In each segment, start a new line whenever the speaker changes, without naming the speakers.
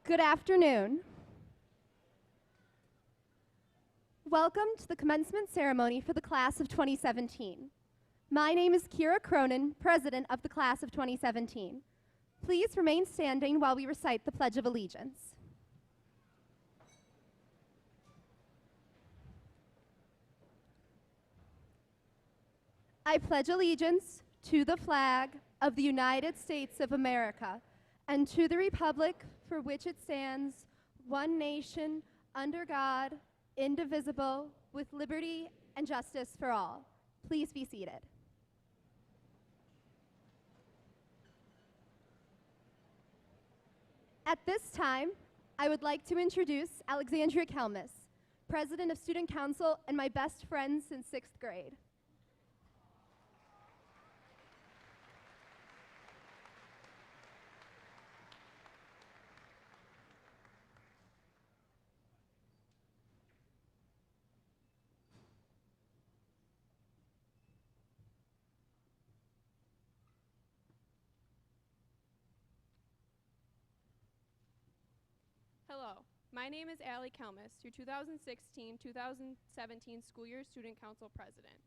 Good afternoon. Welcome to the commencement ceremony for the class of 2017. My name is Ciara Cronin, president of the class of 2017. Please remain standing while we recite the Pledge of Allegiance. I pledge allegiance to the flag of the United States of America and to the republic for which it stands, one nation, under God, indivisible, with liberty and justice for all. Please be seated. At this time, I would like to introduce Alexandria Kelmis, President of Student Council and my best friend since 6th grade.
Hello, my name is Allie Kelmis, your 2016-2017 school year student council president.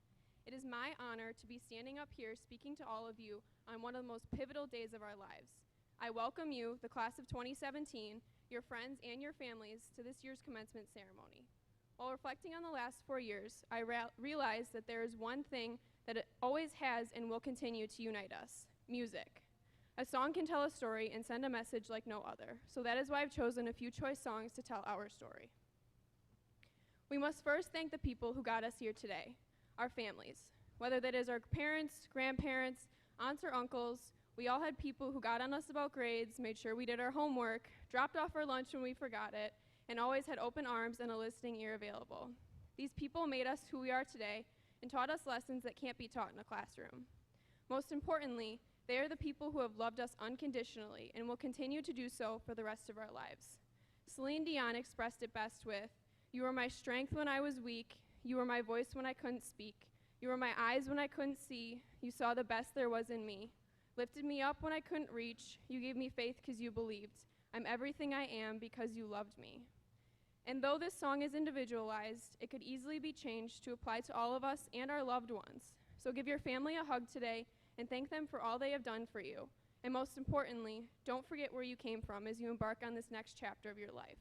It is my honor to be standing up here speaking to all of you on one of the most pivotal days of our lives. I welcome you, the class of 2017, your friends and your families, to this year's commencement ceremony. While reflecting on the last 4 years, I realized that there is one thing that it always has and will continue to unite us: music. A song can tell a story and send a message like no other, so that is why I've chosen a few choice songs to tell our story. We must first thank the people who got us here today, our families. Whether that is our parents, grandparents, aunts, or uncles, we all had people who got on us about grades, made sure we did our homework, dropped off our lunch when we forgot it, and always had open arms and a listening ear available. These people made us who we are today and taught us lessons that can't be taught in a classroom. Most importantly, they are the people who have loved us unconditionally and will continue to do so for the rest of our lives. Celine Dion expressed it best with, "You were my strength when I was weak. You were my voice when I couldn't speak. You were my eyes when I couldn't see. You saw the best there was in me. Lifted me up when I couldn't reach. You gave me faith because you believed. I'm everything I am because you loved me." And though this song is individualized, it could easily be changed to apply to all of us and our loved ones. So give your family a hug today and thank them for all they have done for you. And most importantly, don't forget where you came from as you embark on this next chapter of your life.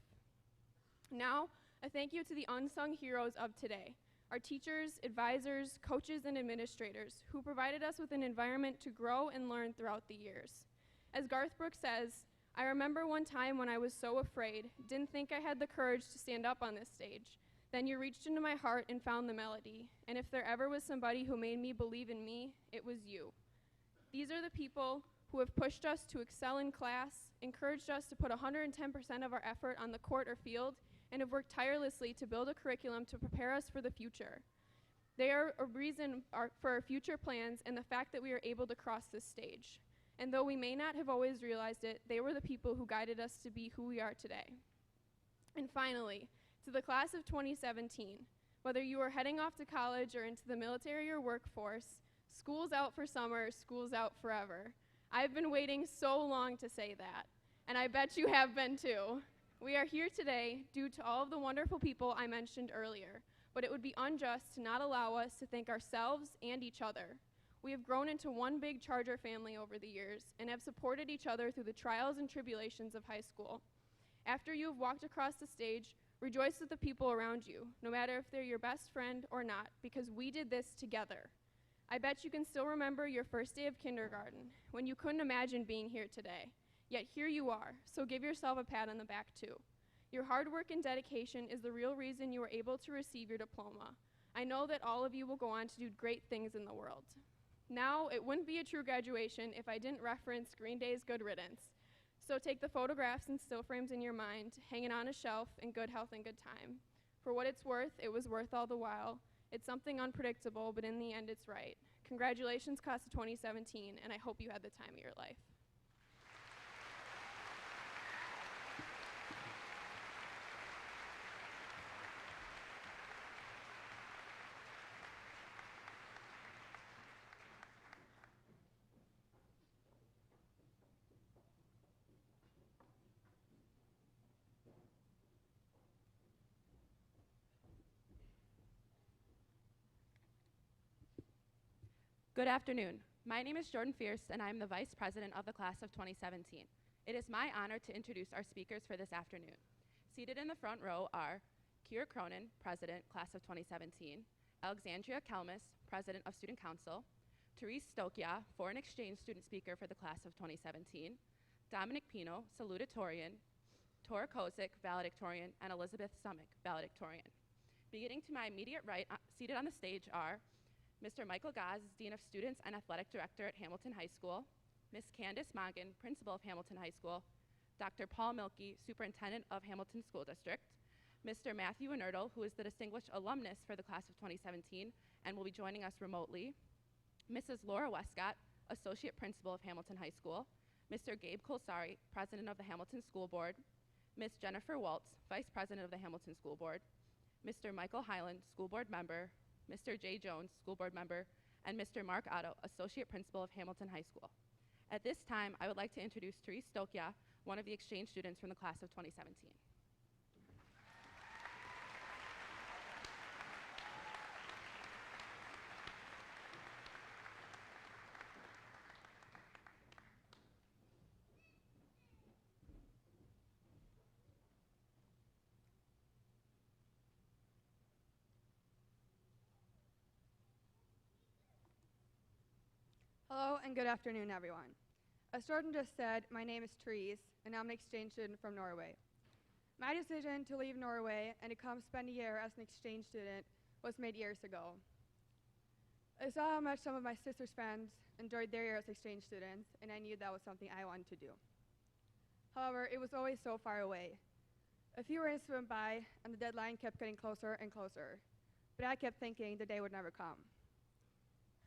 Now, a thank you to the unsung heroes of today, our teachers, advisors, coaches, and administrators who provided us with an environment to grow and learn throughout the years. As Garth Brooks says, "I remember one time when I was so afraid, didn't think I had the courage to stand up on this stage. Then you reached into my heart and found the melody. And if there ever was somebody who made me believe in me, it was you." These are the people who have pushed us to excel in class, encouraged us to put 110% of our effort on the court or field, and have worked tirelessly to build a curriculum to prepare us for the future. They are a reason for our future plans and the fact that we are able to cross this stage. And though we may not have always realized it, they were the people who guided us to be who we are today. And finally, to the class of 2017, whether you are heading off to college or into the military or workforce, school's out for summer, school's out forever. I've been waiting so long to say that, and I bet you have been too. We are here today due to all of the wonderful people I mentioned earlier, but it would be unjust to not allow us to thank ourselves and each other. We have grown into one big Charger family over the years and have supported each other through the trials and tribulations of high school. After you have walked across the stage, rejoice with the people around you, no matter if they're your best friend or not, because we did this together. I bet you can still remember your first day of kindergarten, when you couldn't imagine being here today. Yet here you are, so give yourself a pat on the back too. Your hard work and dedication is the real reason you were able to receive your diploma. I know that all of you will go on to do great things in the world. Now, it wouldn't be a true graduation if I didn't reference Green Day's Good Riddance. So take the photographs and still frames in your mind, hang it on a shelf in good health and good time. For what it's worth, it was worth all the while. It's something unpredictable, but in the end, it's right. Congratulations, class of 2017, and I hope you had the time of your life.
Good afternoon. My name is Jordan Fierst, and I'm the Vice President of the Class of 2017. It is my honor to introduce our speakers for this afternoon. Seated in the front row are Ciara Cronin, President, Class of 2017, Alexandria Kelmis, President of Student Council, Therese Stokke, Foreign Exchange Student Speaker for the Class of 2017, Dominic Pino, Salutatorian, Tora Kozic, Valedictorian, and Elizabeth Sumiec, Valedictorian. Beginning to my immediate right, seated on the stage are Mr. Michael Gaz, Dean of Students and Athletic Director at Hamilton High School, Ms. Candace Mogin, Principal of Hamilton High School, Dr. Paul Milkey, Superintendent of Hamilton School District, Mr. Matthew Inertle, who is the Distinguished Alumnus for the Class of 2017 and will be joining us remotely, Mrs. Laura Westcott, Associate Principal of Hamilton High School, Mr. Gabe Kolsari, President of the Hamilton School Board, Ms. Jennifer Waltz, Vice President of the Hamilton School Board, Mr. Michael Highland, School Board Member, Mr. Jay Jones, School Board Member, and Mr. Mark Otto, Associate Principal of Hamilton High School. At this time, I would like to introduce Therese Stokke, one of the exchange students from the Class of 2017.
Hello and good afternoon, everyone. As Jordan just said, my name is Therese, and I'm an exchange student from Norway. My decision to leave Norway and to come spend a year as an exchange student was made years ago. I saw how much some of my sister's friends enjoyed their year as exchange students, and I knew that was something I wanted to do. However, it was always so far away. A few years went by, and the deadline kept getting closer and closer, but I kept thinking the day would never come.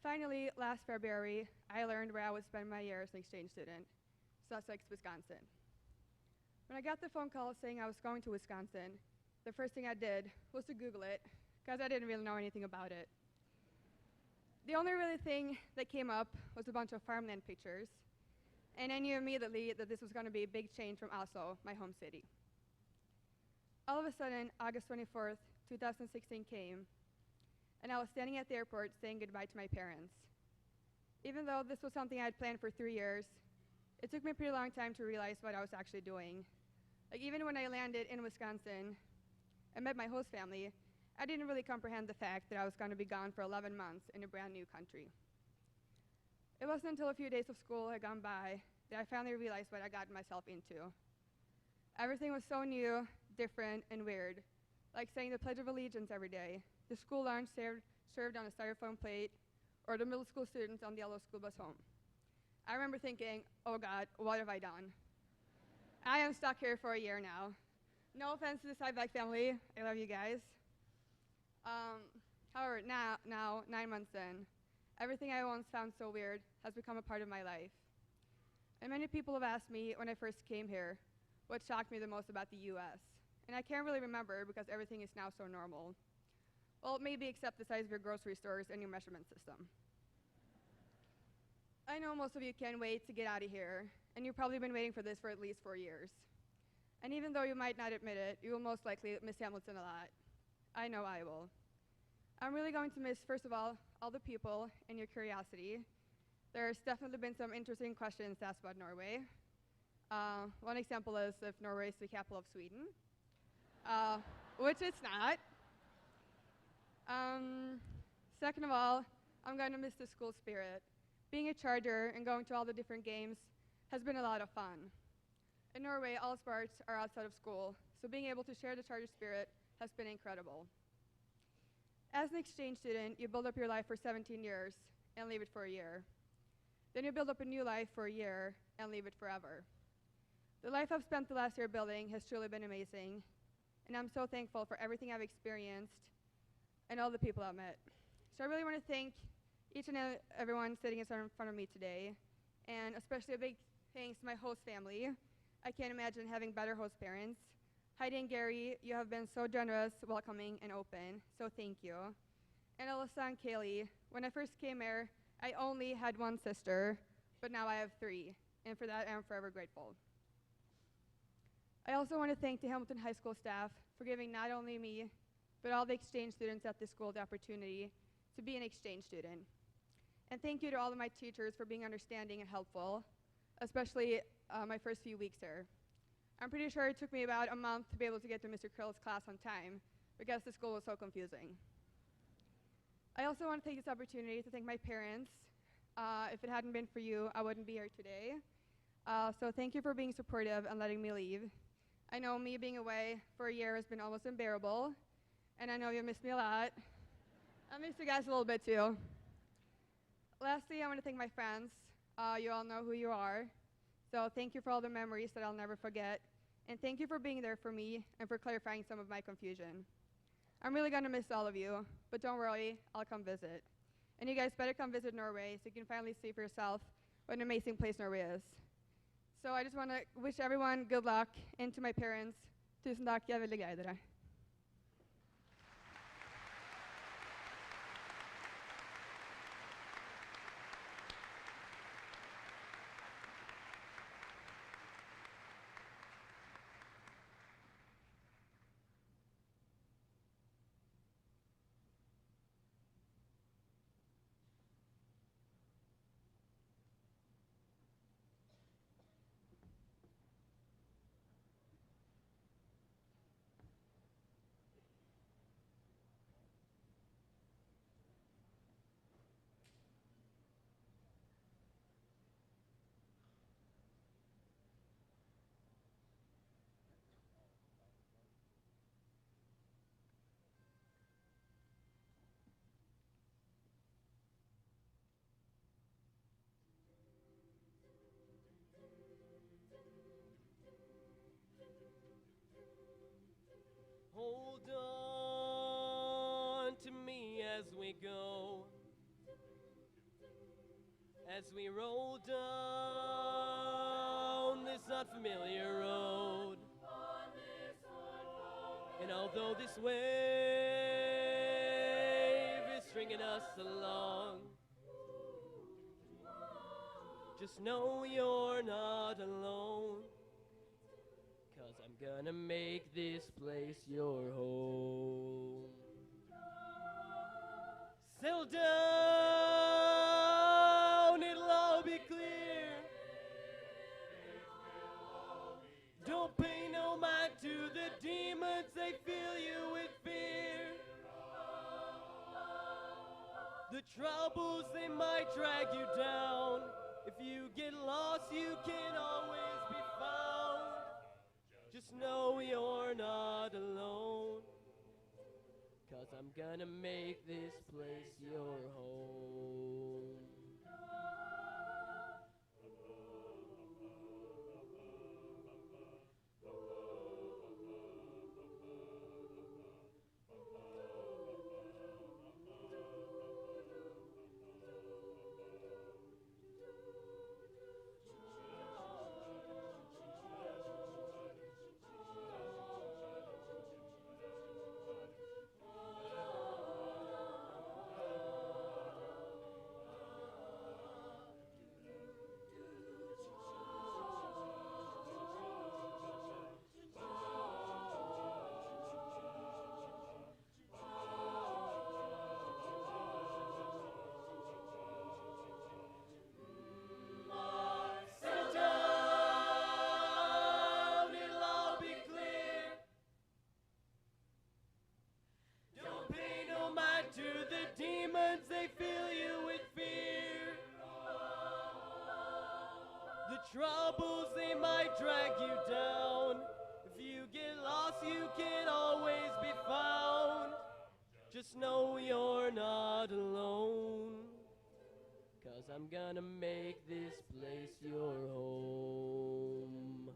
Finally, last February, I learned where I would spend my year as an exchange student, Sussex, Wisconsin. When I got the phone call saying I was going to Wisconsin, the first thing I did was to Google it, because I didn't really know anything about it. The only really thing that came up was a bunch of farmland pictures, and I knew immediately that this was going to be a big change from Oslo, my home city. All of a sudden, August 24th, 2016 came, and I was standing at the airport saying goodbye to my parents. Even though this was something I had planned for 3 years, it took me a pretty long time to realize what I was actually doing. Like, even when I landed in Wisconsin and met my host family, I didn't really comprehend the fact that I was going to be gone for 11 months in a brand new country. It wasn't until a few days of school had gone by that I finally realized what I got myself into. Everything was so new, different, and weird, like saying the Pledge of Allegiance every day, the school lunch served on a styrofoam plate, or the middle school students on the yellow school bus home. I remember thinking, oh God, what have I done? I am stuck here for a year now. No offense to the Sideback family, I love you guys. However, now, 9 months in, everything I once found so weird has become a part of my life. And many people have asked me when I first came here what shocked me the most about the US. And I can't really remember because everything is now so normal. Well, maybe except the size of your grocery stores and your measurement system. I know most of you can't wait to get out of here, and you've probably been waiting for this for at least 4 years. And even though you might not admit it, you will most likely miss Hamilton a lot. I know I will. I'm really going to miss, first of all the people and your curiosity. There's definitely been some interesting questions asked about Norway. One example is if Norway is the capital of Sweden, which it's not. Second of all, I'm going to miss the school spirit. Being a charger and going to all the different games has been a lot of fun. In Norway, all sports are outside of school, so being able to share the charger spirit has been incredible. As an exchange student, you build up your life for 17 years and leave it for a year. Then you build up a new life for a year and leave it forever. The life I've spent the last year building has truly been amazing, and I'm so thankful for everything I've experienced and all the people I've met. So I really want to thank each and everyone sitting in front of me today, and especially a big thanks to my host family. I can't imagine having better host parents. Heidi and Gary, you have been so generous, welcoming, and open, so thank you. And Alyssa and Kaylee, when I first came here, I only had one sister, but now I have 3, and for that I am forever grateful. I also want to thank the Hamilton High School staff for giving not only me, but all the exchange students at this school the opportunity to be an exchange student. And thank you to all of my teachers for being understanding and helpful, especially my first few weeks here. I'm pretty sure it took me about a month to be able to get to Mr. Krill's class on time because the school was so confusing. I also want to take this opportunity to thank my parents. If it hadn't been for you, I wouldn't be here today. So thank you for being supportive and letting me leave. I know me being away for a year has been almost unbearable, and I know you missed me a lot. I missed you guys a little bit too. Lastly, I want to thank my friends. You all know who you are. So thank you for all the memories that I'll never forget. And thank you for being there for me and for clarifying some of my confusion. I'm really going to miss all of you, but don't worry, I'll come visit. And you guys better come visit Norway so you can finally see for yourself what an amazing place Norway is. So I just want to wish everyone good luck, and to my parents, tusen takk, jeg er veldig glad i dere.
Hold on to me as we go, as we roll down this unfamiliar road. And although this wave is stringing us along, just know you're not alone. 'Cause I'm gonna make this place your home. Settle down, it'll all be clear. Don't pay no mind to the demons, they fill you with fear. The troubles, they might drag you down. If you get lost, you can always be found. Just know you're not alone, 'cause I'm gonna make this place your home. Troubles, they might drag you down. If you get lost, you can always be found. Just know you're not alone, 'cause I'm gonna make this place your home.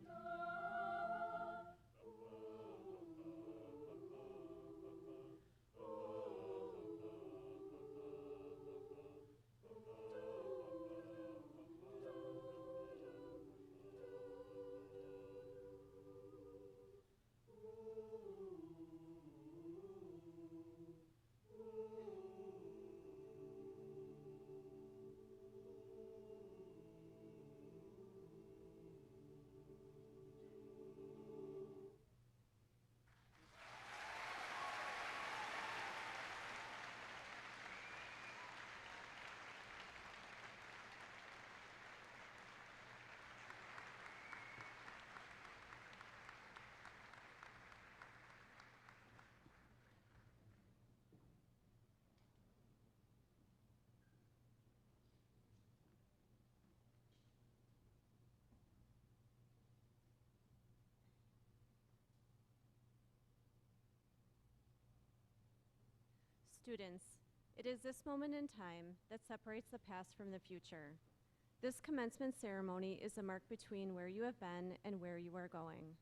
Students, it is this moment in time that separates the past from the future. This commencement ceremony is a mark between where you have been and where you are going.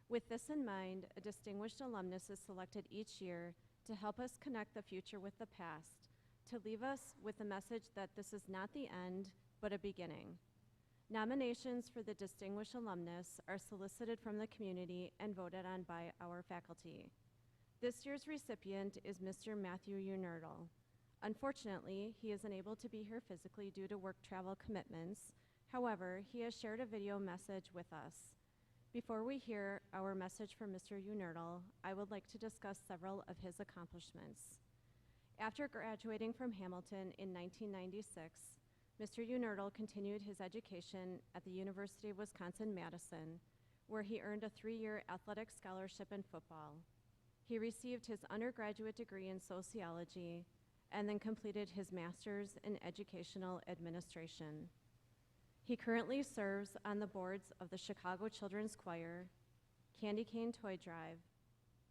With this in mind, a distinguished alumnus is selected each year to help us connect the future with the past, to leave us with the message that this is not the end, but a beginning. Nominations for the distinguished alumnus are solicited from the community and voted on by our faculty. This year's recipient is Mr. Matthew Unerdl. Unfortunately, he is unable to be here physically due to work travel commitments. However, he has shared a video message with us. Before we hear our message from Mr. Unerdl, I would like to discuss several of his accomplishments. After graduating from Hamilton in 1996, Mr. Unerdl continued his education at the University of Wisconsin-Madison, where he earned a 3-year athletic scholarship in football. He received his undergraduate degree in sociology and then completed his master's in educational administration. He currently serves on the boards of the Chicago Children's Choir, Candy Cane Toy Drive,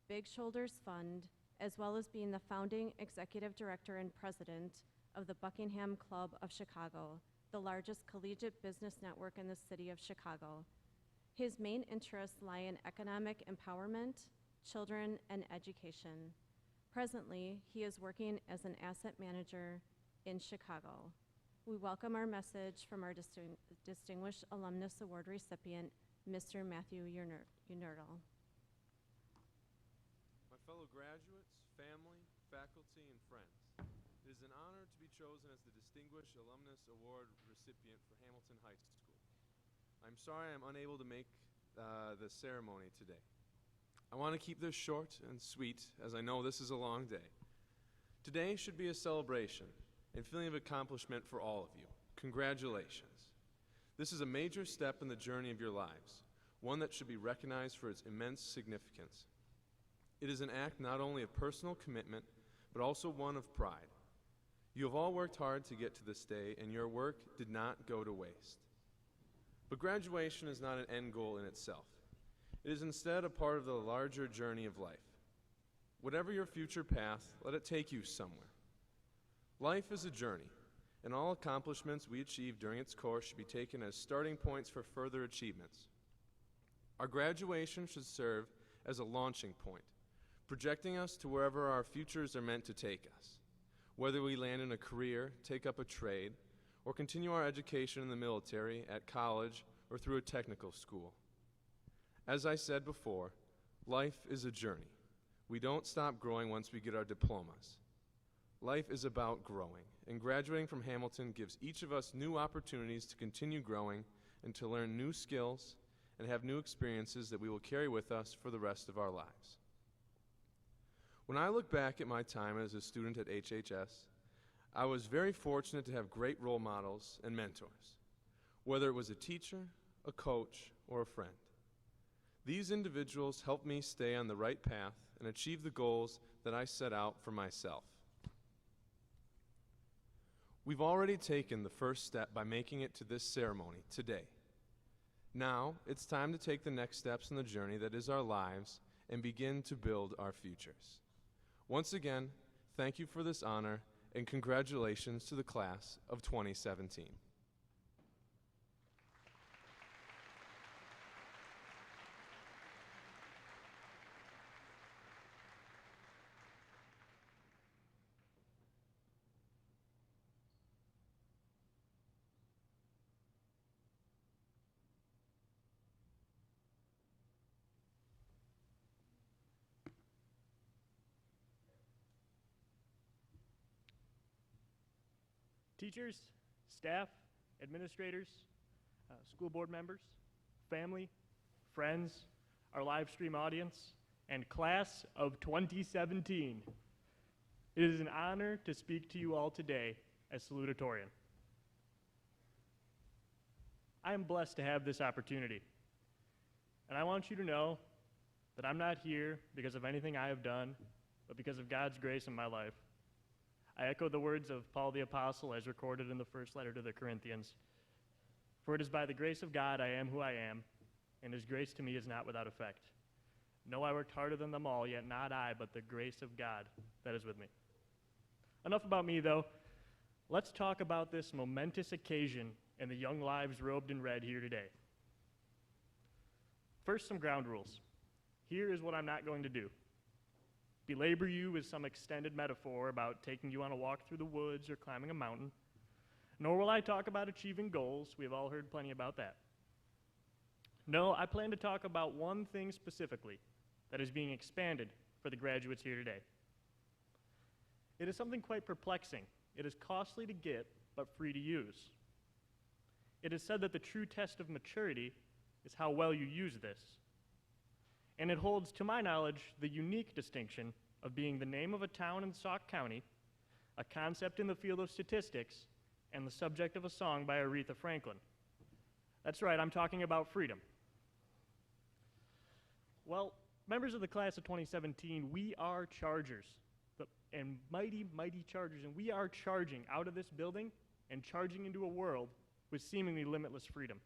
Big Shoulders Fund, as well as being the founding executive director and president of the Buckingham Club of Chicago, the largest collegiate business network in the city of Chicago. His main interests lie in economic empowerment, children, and education. Presently, he is working as an asset manager in Chicago. We welcome our message from our Distinguished Alumnus Award recipient, Mr. Matthew Unerdl.
My fellow graduates, family, faculty, and friends, it is an honor to be chosen as the Distinguished Alumnus Award recipient for Hamilton High School. I'm sorry I'm unable to make the ceremony today. I want to keep this short and sweet, as I know this is a long day. Today should be a celebration and feeling of accomplishment for all of you. Congratulations. This is a major step in the journey of your lives, one that should be recognized for its immense significance. It is an act not only of personal commitment, but also one of pride. You have all worked hard to get to this day, and your work did not go to waste. But graduation is not an end goal in itself. It is instead a part of the larger journey of life. Whatever your future path, let it take you somewhere. Life is a journey, and all accomplishments we achieve during its course should be taken as starting points for further achievements. Our graduation should serve as a launching point, projecting us to wherever our futures are meant to take us. Whether we land in a career, take up a trade, or continue our education in the military, at college, or through a technical school. As I said before, life is a journey. We don't stop growing once we get our diplomas. Life is about growing, and graduating from Hamilton gives each of us new opportunities to continue growing and to learn new skills and have new experiences that we will carry with us for the rest of our lives. When I look back at my time as a student at HHS, I was very fortunate to have great role models and mentors, whether it was a teacher, a coach, or a friend. These individuals helped me stay on the right path and achieve the goals that I set out for myself. We've already taken the first step by making it to this ceremony today. Now, it's time to take the next steps in the journey that is our lives and begin to build our futures. Once again, thank you for this honor and congratulations to the class of 2017.
Teachers, staff, administrators, school board members, family, friends, our live stream audience, and class of 2017. It is an honor to speak to you all today as salutatorian. I am blessed to have this opportunity, and I want you to know that I'm not here because of anything I have done, but because of God's grace in my life. I echo the words of Paul the Apostle as recorded in the first letter to the Corinthians. For it is by the grace of God I am who I am, and his grace to me is not without effect. No, I worked harder than them all, yet not I, but the grace of God that is with me. Enough about me, though. Let's talk about this momentous occasion and the young lives robed in red here today. First, some ground rules. Here is what I'm not going to do. Belabor you with some extended metaphor about taking you on a walk through the woods or climbing a mountain. Nor will I talk about achieving goals. We've all heard plenty about that. No, I plan to talk about one thing specifically that is being expanded for the graduates here today. It is something quite perplexing. It is costly to get, but free to use. It is said that the true test of maturity is how well you use this. And it holds, to my knowledge, the unique distinction of being the name of a town in Stokke County, a concept in the field of statistics, and the subject of a song by Aretha Franklin. That's right, I'm talking about freedom. Well, members of the class of 2017, we are Chargers, and mighty, mighty Chargers, and we are charging out of this building and charging into a world with seemingly limitless freedom.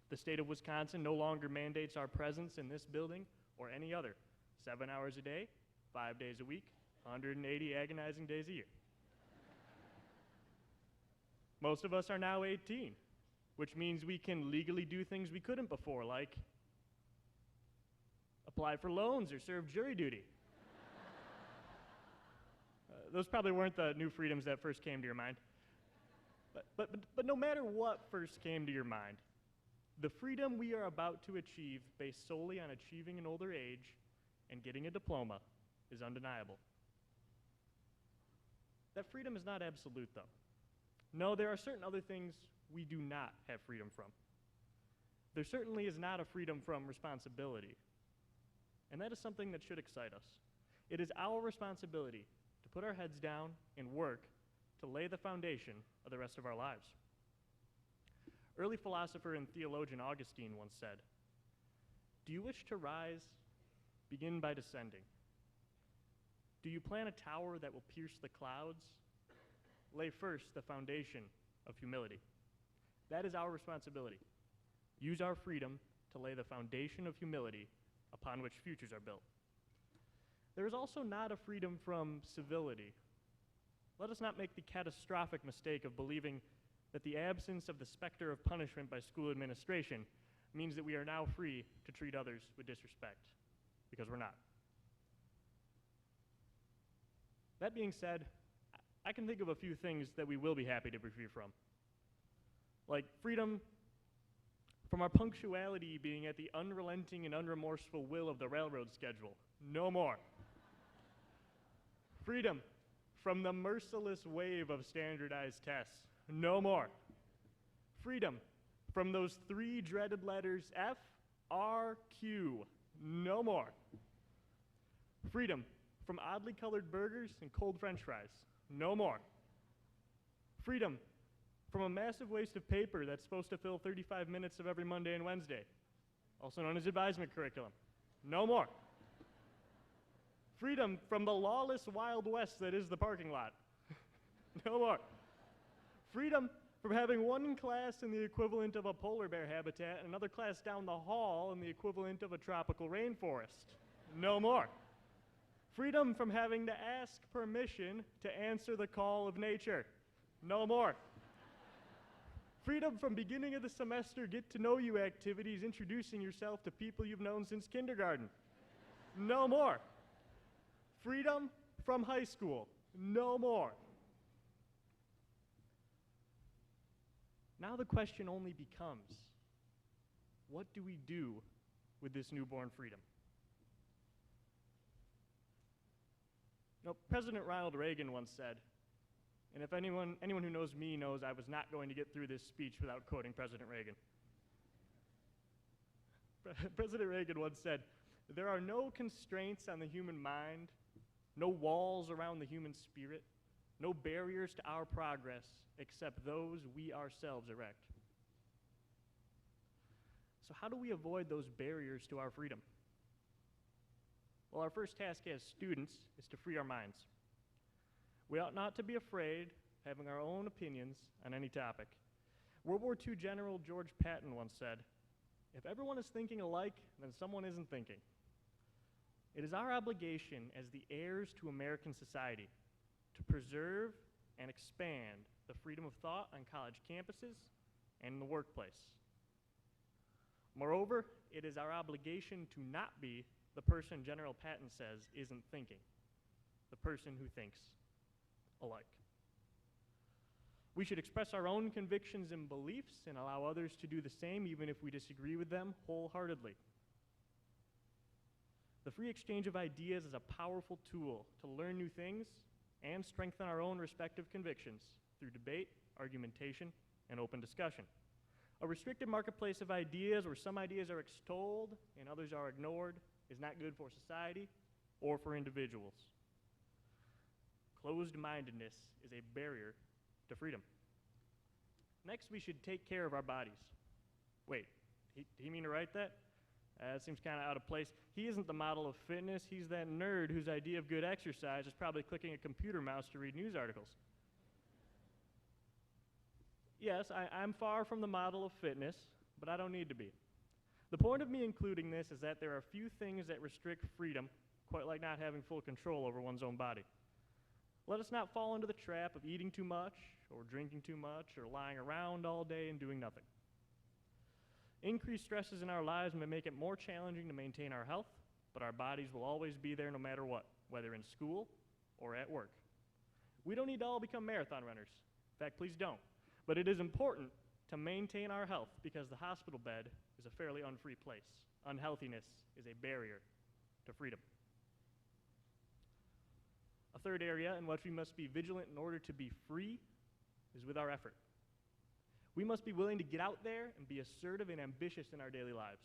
The state of Wisconsin no longer mandates our presence in this building or any other, 7 hours a day, 5 days a week, 180 agonizing days a year. Most of us are now 18, which means we can legally do things we couldn't before, like apply for loans or serve jury duty. Those probably weren't the new freedoms that first came to your mind. But no matter what first came to your mind, the freedom we are about to achieve based solely on achieving an older age and getting a diploma is undeniable. That freedom is not absolute, though. No, there are certain other things we do not have freedom from. There certainly is not a freedom from responsibility, and that is something that should excite us. It is our responsibility to put our heads down and work to lay the foundation of the rest of our lives. Early philosopher and theologian Augustine once said, "Do you wish to rise? Begin by descending. Do you plan a tower that will pierce the clouds? Lay first the foundation of humility." That is our responsibility. Use our freedom to lay the foundation of humility upon which futures are built. There is also not a freedom from civility. Let us not make the catastrophic mistake of believing that the absence of the specter of punishment by school administration means that we are now free to treat others with disrespect, because we're not. That being said, I can think of a few things that we will be happy to be free from. Like freedom from our punctuality being at the unrelenting and unremorseful will of the railroad schedule. No more. Freedom from the merciless wave of standardized tests. No more. Freedom from those three dreaded letters F, R, Q. No more. Freedom from oddly colored burgers and cold French fries. No more. Freedom from a massive waste of paper that's supposed to fill 35 minutes of every Monday and Wednesday, also known as advisement curriculum. No more. Freedom from the lawless Wild West that is the parking lot. No more. Freedom from having one class in the equivalent of a polar bear habitat and another class down the hall in the equivalent of a tropical rainforest. No more. Freedom from having to ask permission to answer the call of nature. No more. Freedom from beginning of the semester get-to-know-you activities introducing yourself to people you've known since kindergarten. No more. Freedom from high school. No more. Now the question only becomes, what do we do with this newborn freedom? President Ronald Reagan once said, and if anyone who knows me knows I was not going to get through this speech without quoting President Reagan. President Reagan once said, "There are no constraints on the human mind, no walls around the human spirit, no barriers to our progress except those we ourselves erect." So how do we avoid those barriers to our freedom? Well, our first task as students is to free our minds. We ought not to be afraid of having our own opinions on any topic. World War II General George Patton once said, "If everyone is thinking alike, then someone isn't thinking." It is our obligation as the heirs to American society to preserve and expand the freedom of thought on college campuses and in the workplace. Moreover, it is our obligation to not be the person General Patton says isn't thinking, the person who thinks alike. We should express our own convictions and beliefs and allow others to do the same, even if we disagree with them wholeheartedly. The free exchange of ideas is a powerful tool to learn new things and strengthen our own respective convictions through debate, argumentation, and open discussion. A restricted marketplace of ideas where some ideas are extolled and others are ignored is not good for society or for individuals. Closed-mindedness is a barrier to freedom. Next, we should take care of our bodies. Wait, did he mean to write that? That seems kind of out of place. He isn't the model of fitness. He's that nerd whose idea of good exercise is probably clicking a computer mouse to read news articles. Yes, I'm far from the model of fitness, but I don't need to be. The point of me including this is that there are few things that restrict freedom, quite like not having full control over one's own body. Let us not fall into the trap of eating too much, or drinking too much, or lying around all day and doing nothing. Increased stresses in our lives may make it more challenging to maintain our health, but our bodies will always be there no matter what, whether in school or at work. We don't need to all become marathon runners. In fact, please don't. But it is important to maintain our health because the hospital bed is a fairly unfree place. Unhealthiness is a barrier to freedom. A third area in which we must be vigilant in order to be free is with our effort. We must be willing to get out there and be assertive and ambitious in our daily lives.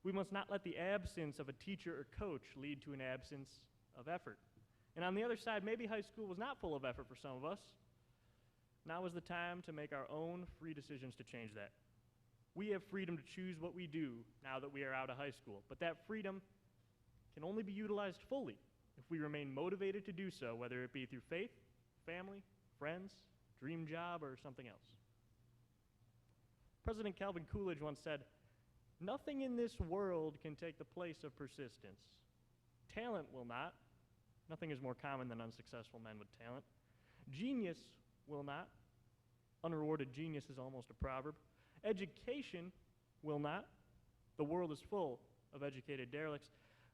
We must not let the absence of a teacher or coach lead to an absence of effort. And on the other side, maybe high school was not full of effort for some of us. Now is the time to make our own free decisions to change that. We have freedom to choose what we do now that we are out of high school, but that freedom can only be utilized fully if we remain motivated to do so, whether it be through faith, family, friends, dream job, or something else. President Calvin Coolidge once said, "Nothing in this world can take the place of persistence. Talent will not. Nothing is more common than unsuccessful men with talent. Genius will not. Unrewarded genius is almost a proverb. Education will not. The world is full of educated derelicts.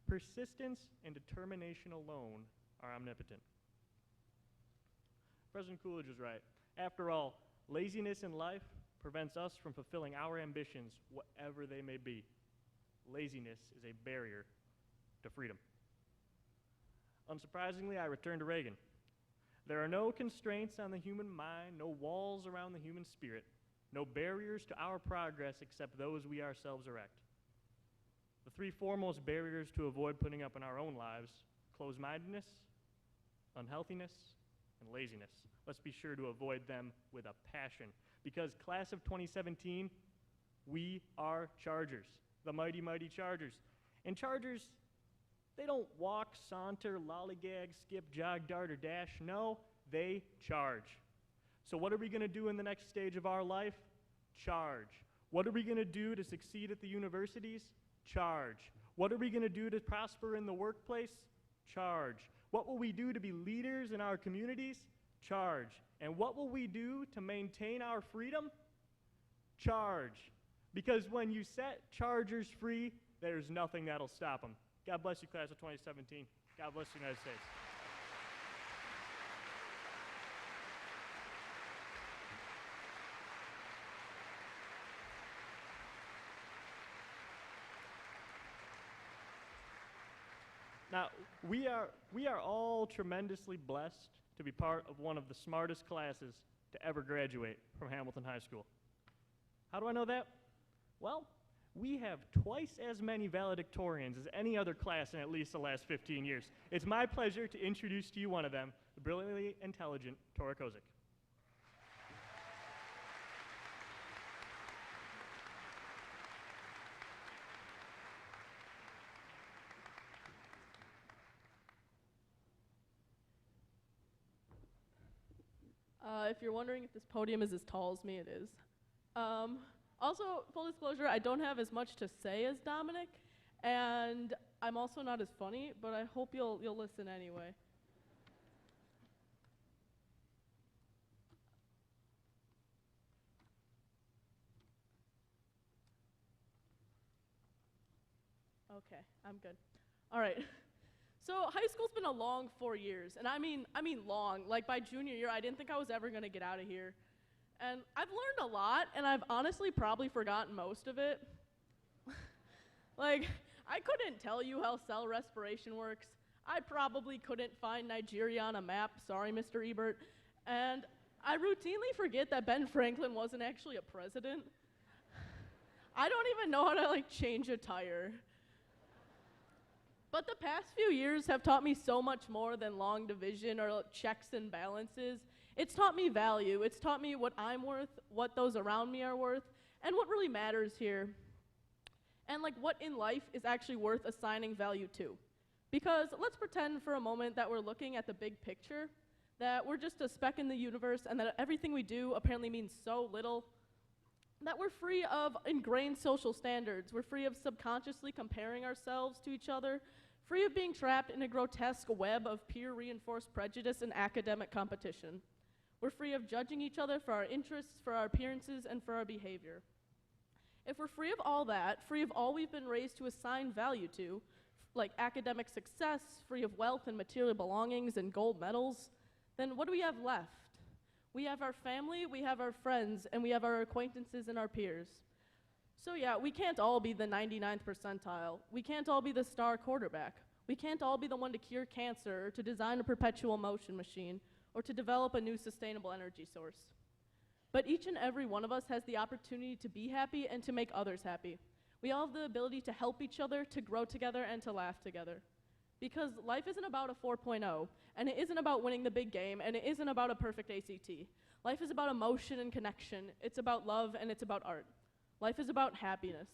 Persistence and determination alone are omnipotent." President Coolidge was right. After all, laziness in life prevents us from fulfilling our ambitions, whatever they may be. Laziness is a barrier to freedom. Unsurprisingly, I return to Reagan. There are no constraints on the human mind, no walls around the human spirit, no barriers to our progress except those we ourselves erect. The three foremost barriers to avoid putting up in our own lives: closed-mindedness, unhealthiness, and laziness. Let's be sure to avoid them with a passion, because class of 2017, we are Chargers, the mighty, mighty Chargers. And Chargers, they don't walk, saunter, lollygag, skip, jog, dart, or dash. No, they charge. So what are we going to do in the next stage of our life? Charge. What are we going to do to succeed at the universities? Charge. What are we going to do to prosper in the workplace? Charge. What will we do to be leaders in our communities? Charge. And what will we do to maintain our freedom? Charge. Because when you set Chargers free, there's nothing that'll stop them. God bless you, class of 2017. God bless the United States. Now, we are all tremendously blessed to be part of one of the smartest classes to ever graduate from Hamilton High School. How do I know that? Well, we have twice as many valedictorians as any other class in at least the last 15 years. It's my pleasure to introduce to you one of them, the brilliantly intelligent Tora Kozic.
If you're wondering if this podium is as tall as me, it is. Also, full disclosure, I don't have as much to say as Dominic, and I'm also not as funny, but I hope you'll listen anyway. Okay, I'm good. All right. So high school's been a long 4 years, and I mean long. Like by junior year, I didn't think I was ever gonna get out of here. And I've learned a lot, and I've honestly probably forgotten most of it. Like, I couldn't tell you how cell respiration works. I probably couldn't find Nigeria on a map, sorry, Mr. Ebert. And I routinely forget that Ben Franklin wasn't actually a president. I don't even know how to, like, change a tire. But the past few years have taught me so much more than long division or checks and balances. It's taught me value. It's taught me what I'm worth, what those around me are worth, and what really matters here. And like what in life is actually worth assigning value to. Because let's pretend for a moment that we're looking at the big picture, that we're just a speck in the universe and that everything we do apparently means so little, that we're free of ingrained social standards, we're free of subconsciously comparing ourselves to each other, free of being trapped in a grotesque web of peer-reinforced prejudice and academic competition. We're free of judging each other for our interests, for our appearances, and for our behavior. If we're free of all that, free of all we've been raised to assign value to, like academic success, free of wealth and material belongings and gold medals, then what do we have left? We have our family, we have our friends, and we have our acquaintances and our peers. So yeah, we can't all be the 99th percentile. We can't all be the star quarterback. We can't all be the one to cure cancer or to design a perpetual motion machine or to develop a new sustainable energy source. But each and every one of us has the opportunity to be happy and to make others happy. We all have the ability to help each other, to grow together, and to laugh together. Because life isn't about a 4.0, and it isn't about winning the big game, and it isn't about a perfect ACT. Life is about emotion and connection. It's about love, and it's about art. Life is about happiness.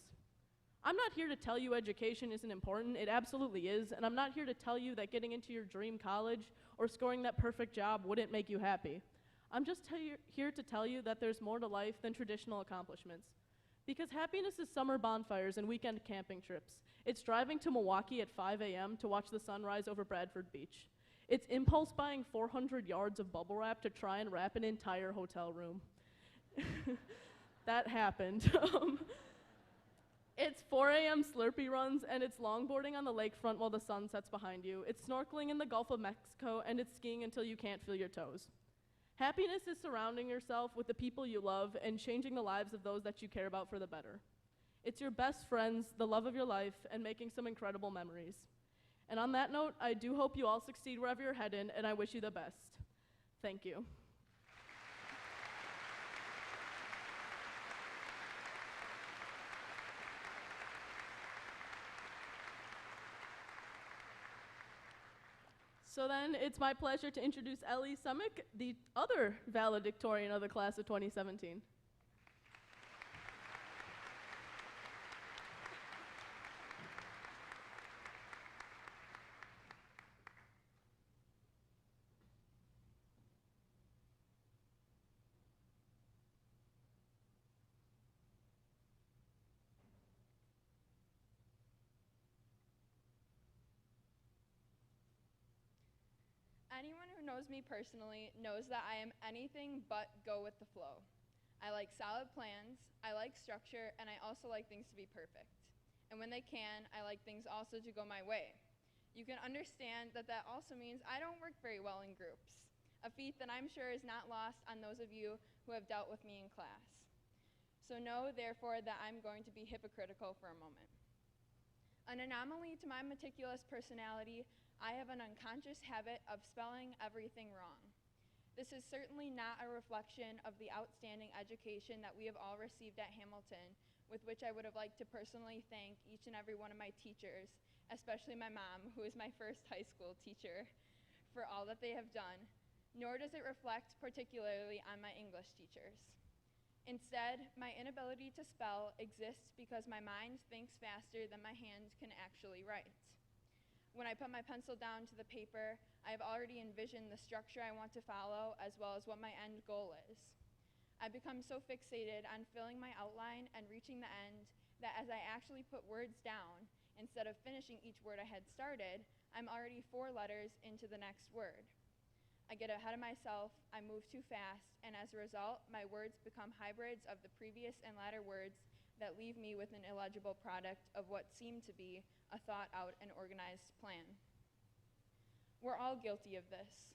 I'm not here to tell you education isn't important. It absolutely is, and I'm not here to tell you that getting into your dream college or scoring that perfect job wouldn't make you happy. I'm just here to tell you that there's more to life than traditional accomplishments. Because happiness is summer bonfires and weekend camping trips. It's driving to Milwaukee at 5 a.m. to watch the sunrise over Bradford Beach. It's impulse buying 400 yards of bubble wrap to try and wrap an entire hotel room. That happened. It's 4 a.m. Slurpee runs, and it's longboarding on the lakefront while the sun sets behind you. It's snorkeling in the Gulf of Mexico, and it's skiing until you can't feel your toes. Happiness is surrounding yourself with the people you love and changing the lives of those that you care about for the better. It's your best friends, the love of your life, and making some incredible memories. And on that note, I do hope you all succeed wherever you're headed, and I wish you the best. Thank you. So then it's my pleasure to introduce Ellie Sumiec, the other valedictorian of the class of 2017.
Anyone who knows me personally knows that I am anything but go with the flow. I like solid plans, I like structure, and I also like things to be perfect. And when they can, I like things also to go my way. You can understand that that also means I don't work very well in groups, a feat that I'm sure is not lost on those of you who have dealt with me in class. So know, therefore, that I'm going to be hypocritical for a moment. An anomaly to my meticulous personality, I have an unconscious habit of spelling everything wrong. This is certainly not a reflection of the outstanding education that we have all received at Hamilton, with which I would have liked to personally thank each and every one of my teachers, especially my mom, who is my first high school teacher, for all that they have done, nor does it reflect particularly on my English teachers. Instead, my inability to spell exists because my mind thinks faster than my hand can actually write. When I put my pencil down to the paper, I have already envisioned the structure I want to follow as well as what my end goal is. I become so fixated on filling my outline and reaching the end that as I actually put words down, instead of finishing each word I had started, I'm already 4 letters into the next word. I get ahead of myself, I move too fast, and as a result, my words become hybrids of the previous and latter words, that leave me with an illegible product of what seemed to be a thought out and organized plan. We're all guilty of this.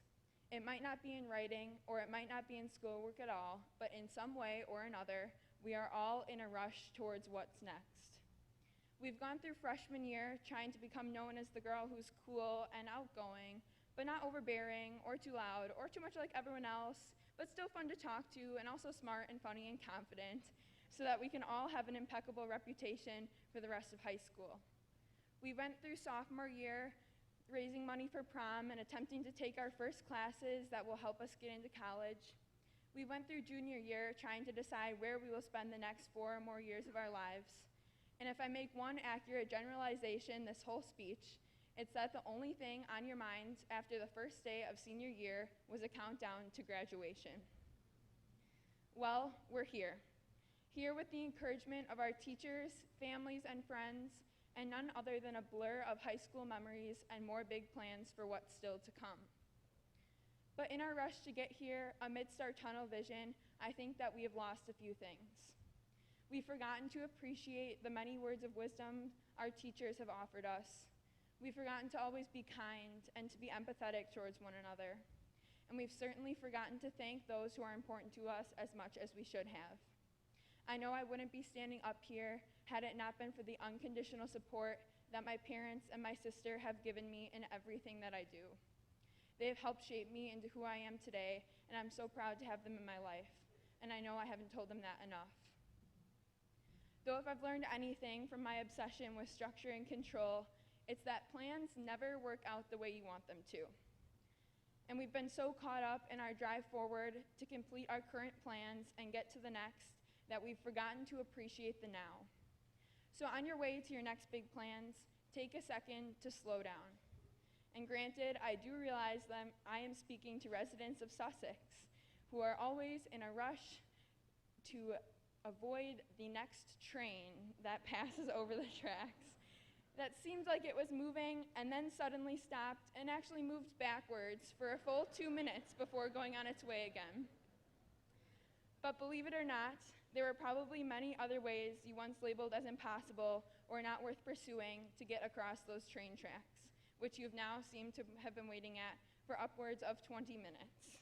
It might not be in writing, or it might not be in schoolwork at all, but in some way or another, we are all in a rush towards what's next. We've gone through freshman year trying to become known as the girl who's cool and outgoing, but not overbearing or too loud or too much like everyone else, but still fun to talk to and also smart and funny and confident, so that we can all have an impeccable reputation for the rest of high school. We went through sophomore year raising money for prom and attempting to take our first classes that will help us get into college. We went through junior year trying to decide where we will spend the next 4 or more years of our lives. And if I make one accurate generalization this whole speech, it's that the only thing on your minds after the first day of senior year was a countdown to graduation. Well, we're here. Here with the encouragement of our teachers, families, and friends, and none other than a blur of high school memories and more big plans for what's still to come. But in our rush to get here, amidst our tunnel vision, I think that we have lost a few things. We've forgotten to appreciate the many words of wisdom our teachers have offered us. We've forgotten to always be kind and to be empathetic towards one another. And we've certainly forgotten to thank those who are important to us as much as we should have. I know I wouldn't be standing up here had it not been for the unconditional support that my parents and my sister have given me in everything that I do. They have helped shape me into who I am today, and I'm so proud to have them in my life. And I know I haven't told them that enough. Though if I've learned anything from my obsession with structure and control, it's that plans never work out the way you want them to. And we've been so caught up in our drive forward to complete our current plans and get to the next that we've forgotten to appreciate the now. So on your way to your next big plans, take a second to slow down. And granted, I do realize that I am speaking to residents of Sussex who are always in a rush to avoid the next train that passes over the tracks. That seemed like it was moving and then suddenly stopped and actually moved backwards for a full 2 minutes before going on its way again. But believe it or not, there were probably many other ways you once labeled as impossible or not worth pursuing to get across those train tracks, which you've now seemed to have been waiting at for upwards of 20 minutes.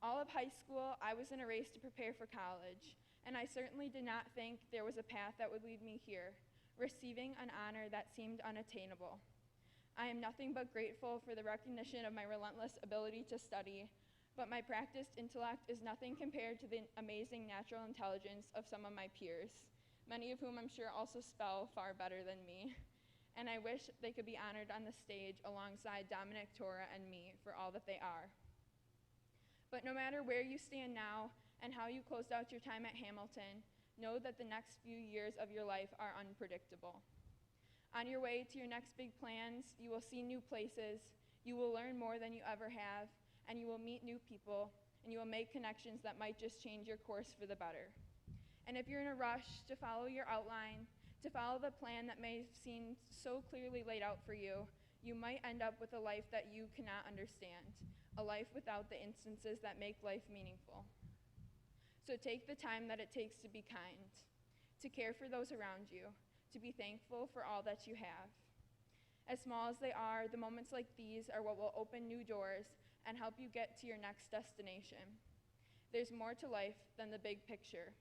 All of high school, I was in a race to prepare for college, and I certainly did not think there was a path that would lead me here, receiving an honor that seemed unattainable. I am nothing but grateful for the recognition of my relentless ability to study, but my practiced intellect is nothing compared to the amazing natural intelligence of some of my peers, many of whom I'm sure also spell far better than me. And I wish they could be honored on the stage alongside Dominic, Tora, and me for all that they are. But no matter where you stand now and how you closed out your time at Hamilton, know that the next few years of your life are unpredictable. On your way to your next big plans, you will see new places, you will learn more than you ever have, and you will meet new people, and you will make connections that might just change your course for the better. And if you're in a rush to follow your outline, to follow the plan that may seem so clearly laid out for you, you might end up with a life that you cannot understand, a life without the instances that make life meaningful. So take the time that it takes to be kind, to care for those around you, to be thankful for all that you have. As small as they are, the moments like these are what will open new doors and help you get to your next destination. There's more to life than the big picture.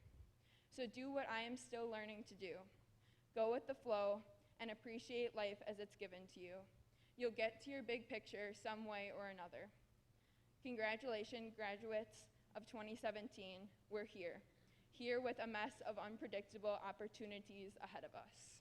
So do what I am still learning to do. Go with the flow and appreciate life as it's given to you. You'll get to your big picture some way or another. Congratulations, graduates of 2017. We're here. Here with a mess of unpredictable opportunities ahead of us.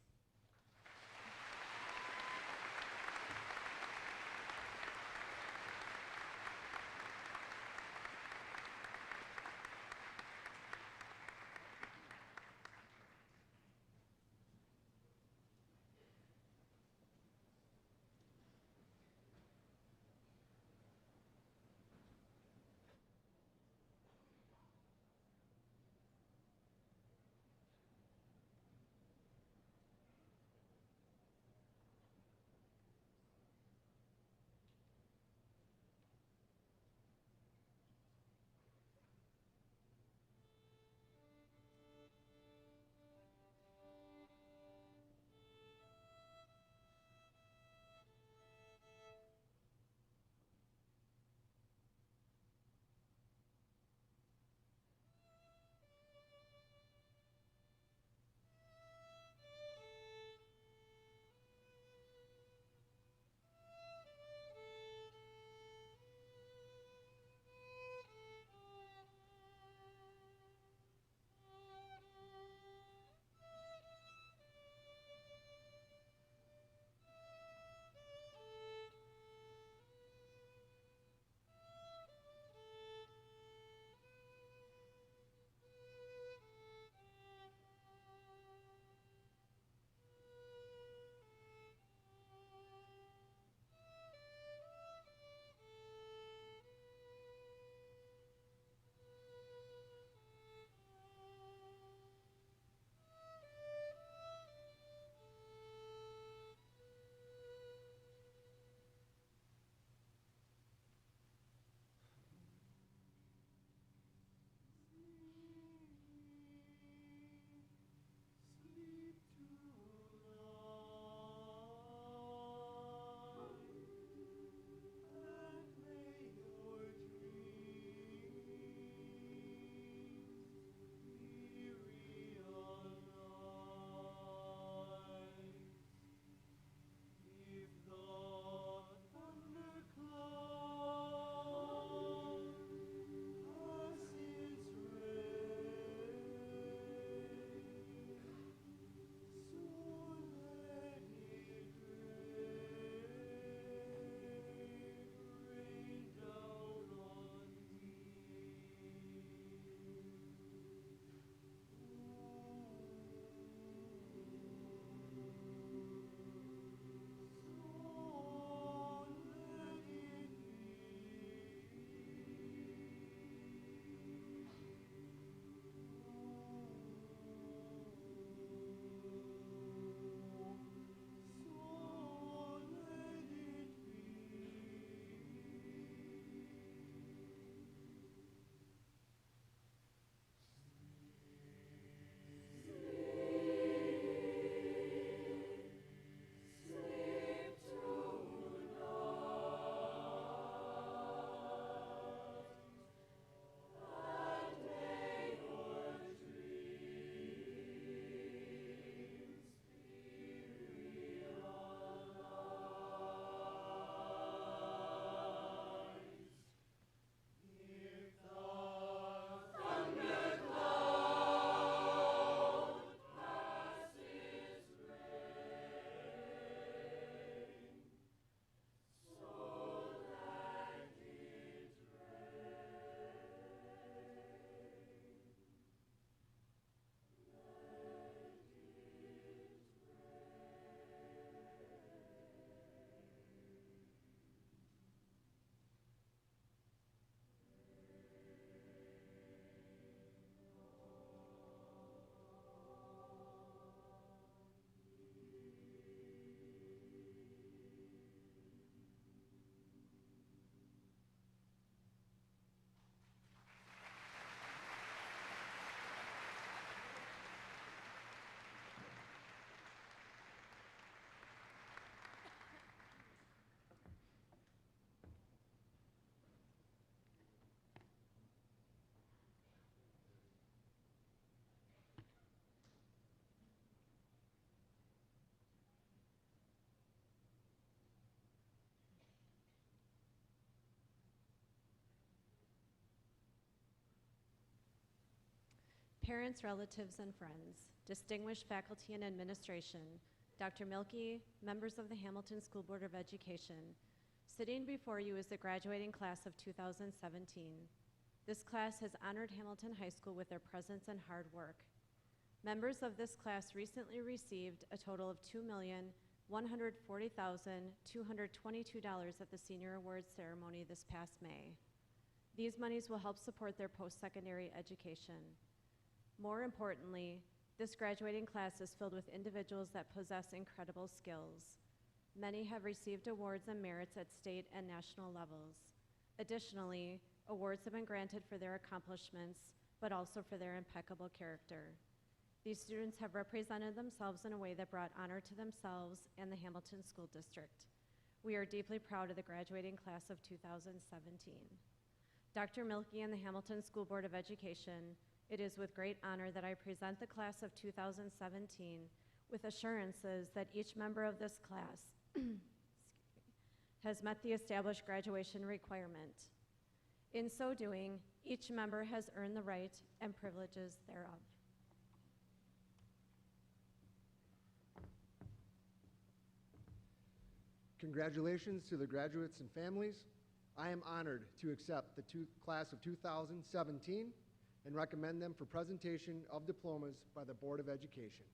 parents, relatives, and friends, distinguished faculty and administration, Dr. Milkey, members of the Hamilton School Board of Education, sitting before you is the graduating class of 2017. This class has honored Hamilton High School with their presence and hard work. Members of this class recently received a total of $2,140,222 at the Senior Awards Ceremony this past May. These monies will help support their post-secondary education. More importantly, this graduating class is filled with individuals that possess incredible skills. Many have received awards and merits at state and national levels. Additionally, awards have been granted for their accomplishments, but also for their impeccable character. These students have represented themselves in a way that brought honor to themselves and the Hamilton School District. We are deeply proud of the graduating class of 2017. Dr. Milkey and the Hamilton School Board of Education, it is with great honor that I present the class of 2017 with assurances that each member of this class has met the established graduation requirement. In so doing, each member has earned the right and privileges thereof.
Congratulations to the graduates and families. I am honored to accept the class of 2017 and recommend them for presentation of diplomas by the Board of Education.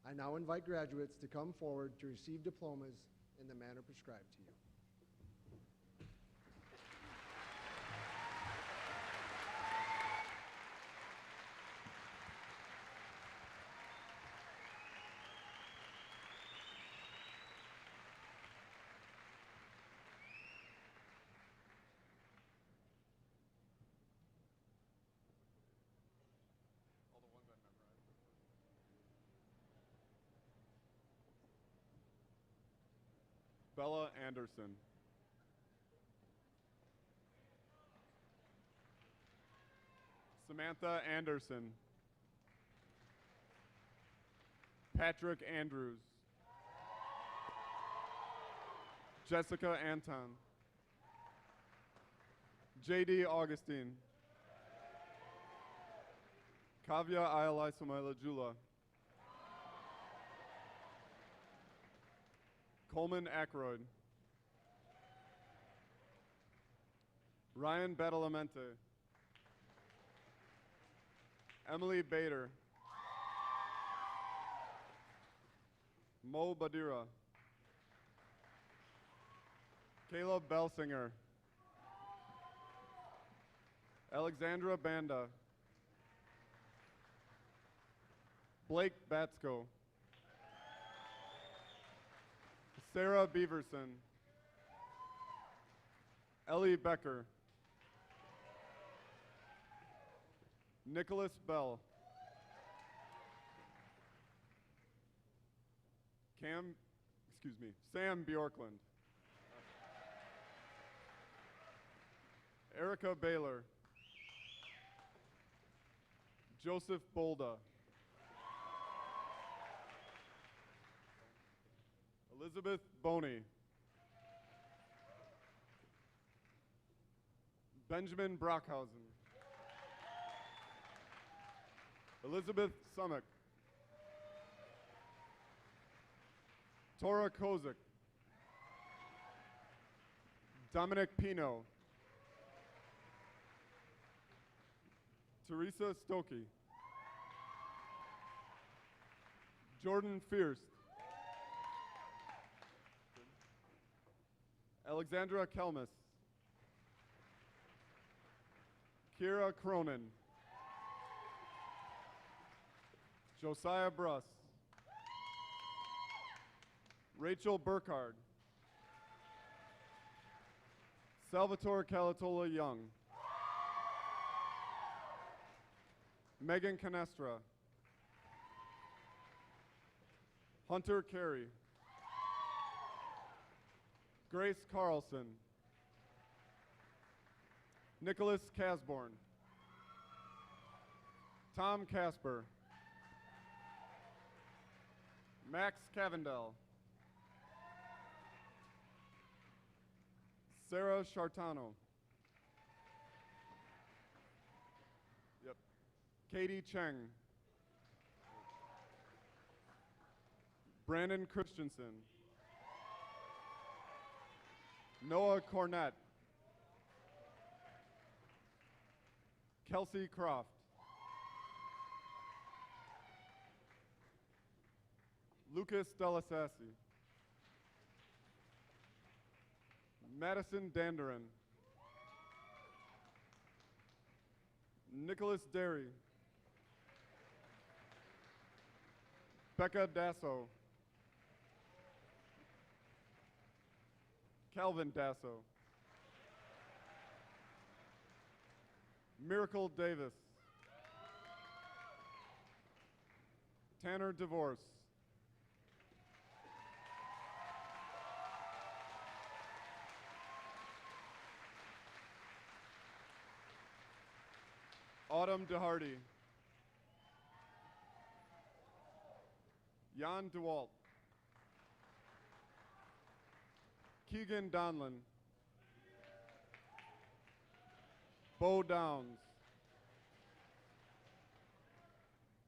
I now invite graduates to come forward to receive diplomas in the manner prescribed to you.
Bella Anderson. Samantha Anderson. Patrick Andrews. Jessica Anton. J.D. Augustine. Kavya Ayalai Somaila Jula. Coleman Ackroyd. Ryan Badalamente. Emily Bader. Mo Badira. Caleb Belsinger. Alexandra Banda. Blake Batsko. Sarah Beaverson. Ellie Becker. Nicholas Bell. Sam Bjorklund. Erica Baylor. Joseph Bolda. Elizabeth Boney. Benjamin Brockhausen. Elizabeth Sumiec. Tora Kozic. Dominic Pino. Teresa Stokke. Jordan Fierst. Alexandra Kelmis. Ciara Cronin. Josiah Bruss. Rachel Burkhardt. Salvatore Calatola Young. Megan Canestra. Hunter Carey. Grace Carlson. Nicholas Casborn. Tom Casper. Max Cavendell. Sarah Chartano. Katie Cheng. Brandon Christensen. Noah Cornett. Kelsey Croft. Lucas Delasassi. Madison Danderin. Nicholas Derry. Becca Dasso. Calvin Dasso. Miracle Davis. Tanner Divorce. Autumn DeHardy. Jan DeWalt. Keegan Donlin. Bo Downs.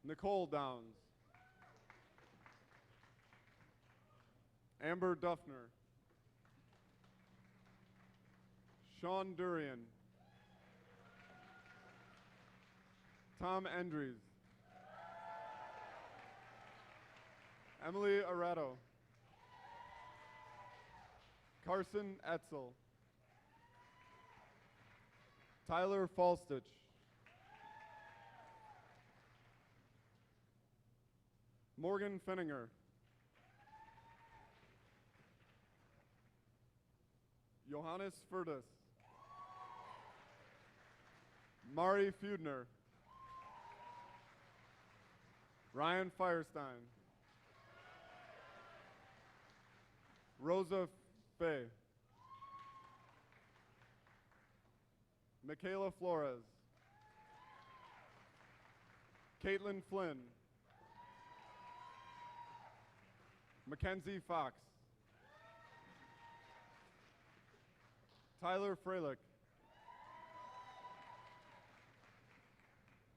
Nicole Downs. Amber Duffner. Sean Durian. Tom Andrews. Emily Arato. Carson Etzel. Tyler Falstich. Morgan Finninger. Johannes Furtis. Mari Feudner. Ryan Firestein. Rosa Fay. Michaela Flores. Caitlin Flynn. Mackenzie Fox. Tyler Freilich.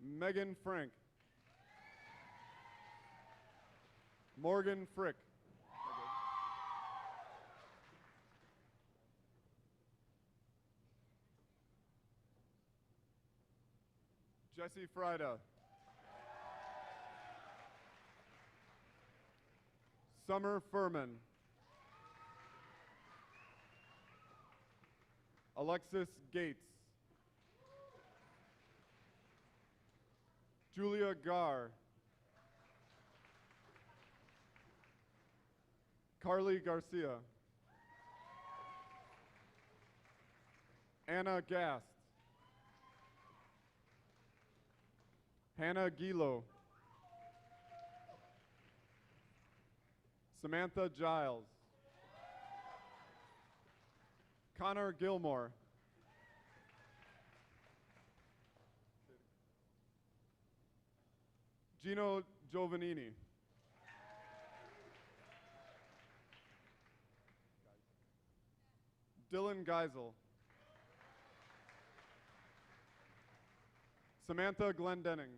Megan Frank. Morgan Frick. Jesse Frida. Summer Furman. Alexis Gates. Julia Garr. Carly Garcia. Anna Gast. Hannah Gilo. Samantha Giles. Connor Gilmore. Gino Giovannini. Dylan Geisel. Samantha Glendenning.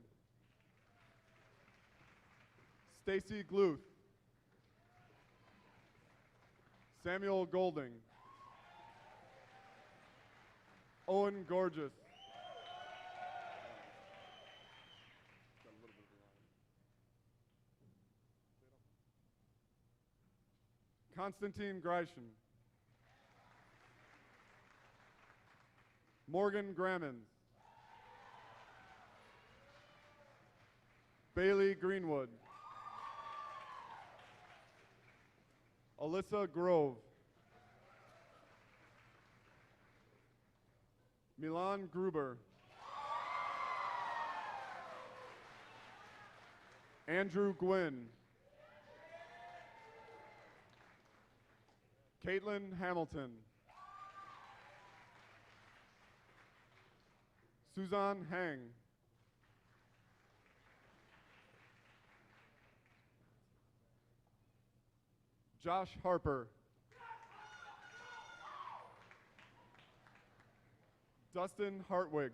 Stacy Gluth. Samuel Golding. Owen Gorgeous. Constantine Grisham. Morgan Grammons. Bailey Greenwood. Alyssa Grove. Milan Gruber. Andrew Gwynn. Caitlin Hamilton. Suzanne Hang. Josh Harper. Dustin Hartwig.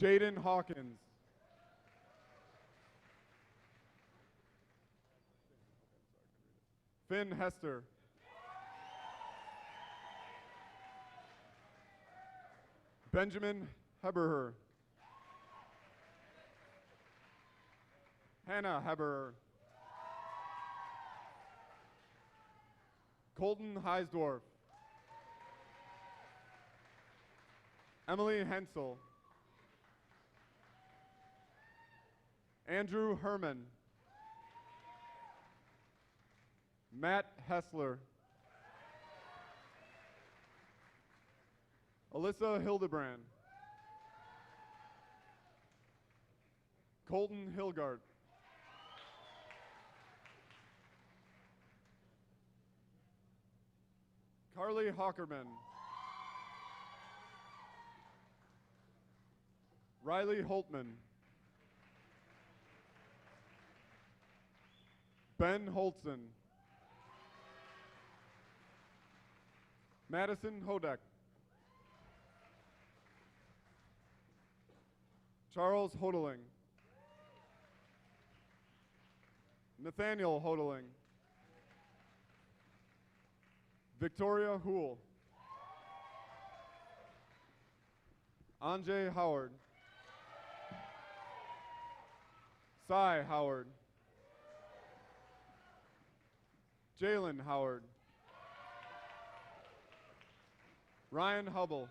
Jaden Hawkins. Finn Hester. Benjamin Heberher. Hannah Heberher. Colton Heisdorf. Emily Hensel. Andrew Herman. Matt Hessler. Alyssa Hildebrand. Colton Hilgard. Carly Hockerman. Riley Holtman. Ben Holtzen. Madison Hodek. Charles Hodeling. Nathaniel Hodeling. Victoria Hool. Anjay Howard. Cy Howard. Jalen Howard. Ryan Hubble.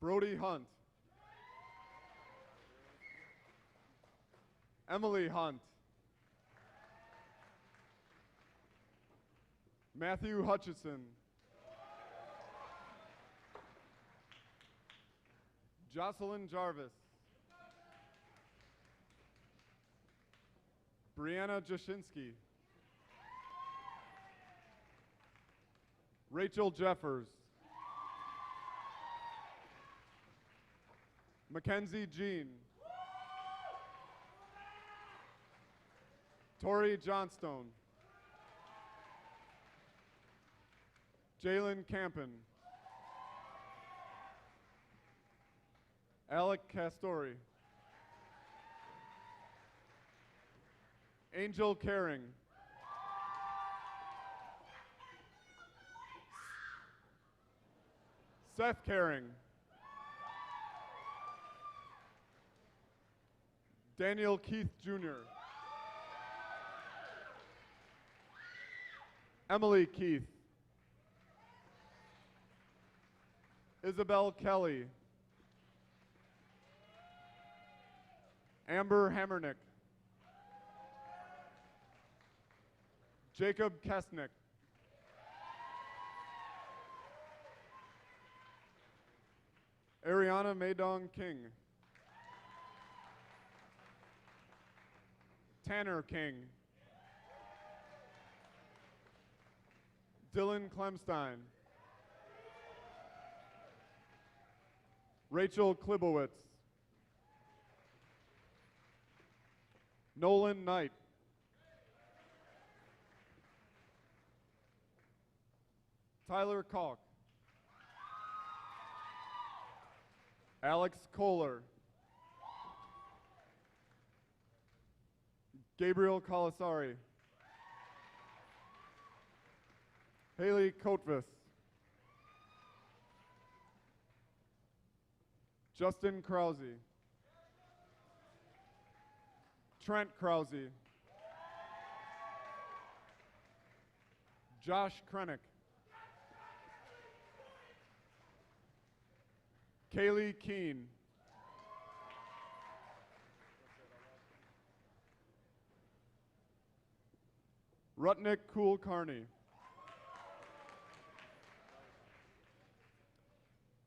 Brody Hunt. Emily Hunt. Matthew Hutchison. Jocelyn Jarvis. Brianna Jashinsky. Rachel Jeffers. Mackenzie Jean. Tori Johnstone. Jalen Campen. Alec Castori. Angel Caring. Seth Caring. Daniel Keith Jr. Emily Keith. Isabel Kelly. Amber Hammernick. Jacob Kesnick. Ariana Maydong King. Tanner King. Dylan Klemstein. Rachel Klibowitz. Nolan Knight. Tyler Kalk. Alex Kohler. Gabriel Colasari. Haley Kotvis. Justin Krause. Trent Krause. Josh Krennick. Kaylee Keene. Rutnick Kulkarni.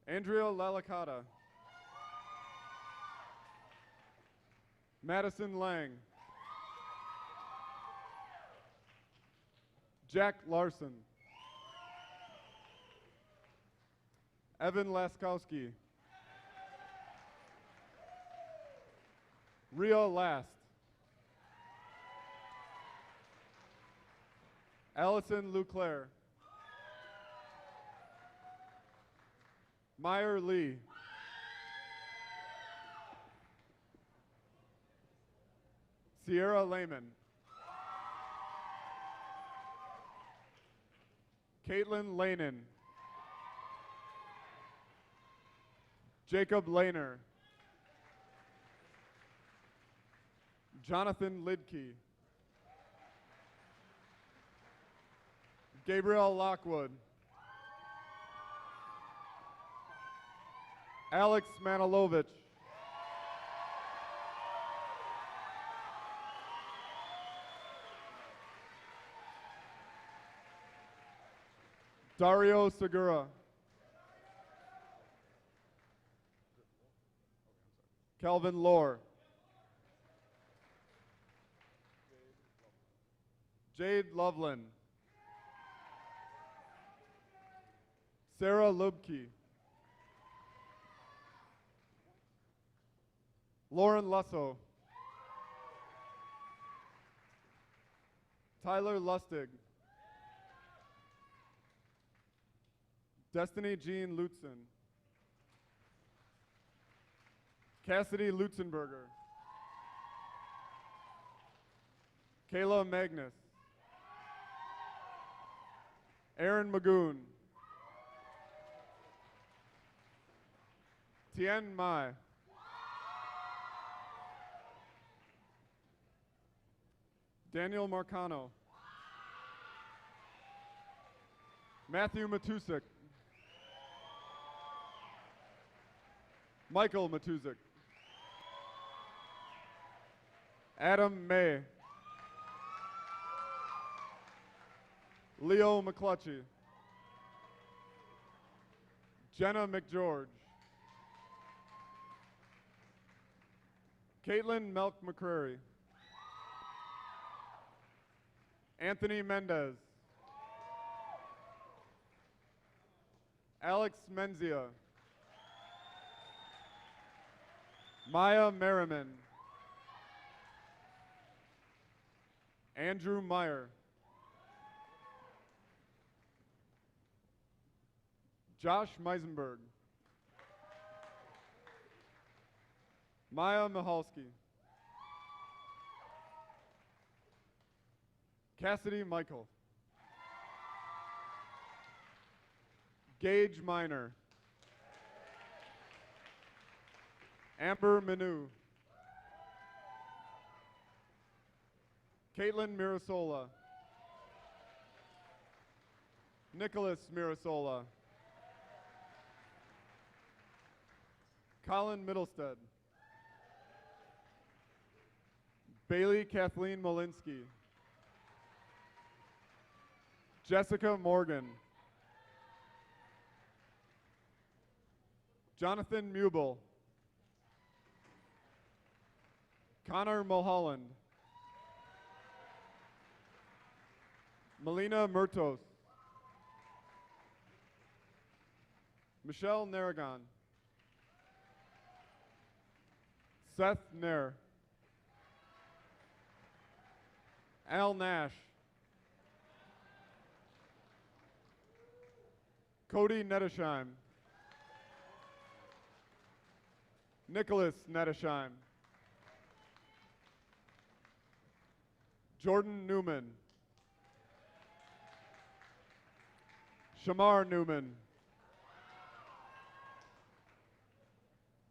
Andrea Lalakata. Madison Lang. Jack Larson. Evan Laskowski. Rhea Last. Allison Luclaire. Meyer Lee. Sierra Lehman. Caitlin Lanin. Jacob Lehner. Jonathan Lidkey. Gabriel Lockwood. Alex Manilovich. Dario Segura. Calvin Lohr. Jade Loveland. Sarah Lubke. Lauren Lusso. Tyler Lustig. Destiny Jean Lutzen. Cassidy Lutzenberger. Kayla Magnus. Aaron Magoon. Tien Mai. Daniel Marcano. Matthew Matusik. Michael Matusik. Adam May. Leo McClutchy. Jenna McGeorge. Caitlin Melk McCrary. Anthony Mendez. Alex Menzia. Maya Merriman. Andrew Meyer. Josh Meisenberg. Maya Mihalski. Cassidy Michael. Gage Minor. Amber Manu. Caitlin Mirasola. Nicholas Mirasola. Colin Middlestead. Bailey Kathleen Molinsky. Jessica Morgan. Jonathan Mubel. Connor Mulholland. Melina Murtos. Michelle Naragon. Seth Nair. Al Nash. Cody Nettesheim. Nicholas Nettesheim. Jordan Newman. Shamar Newman.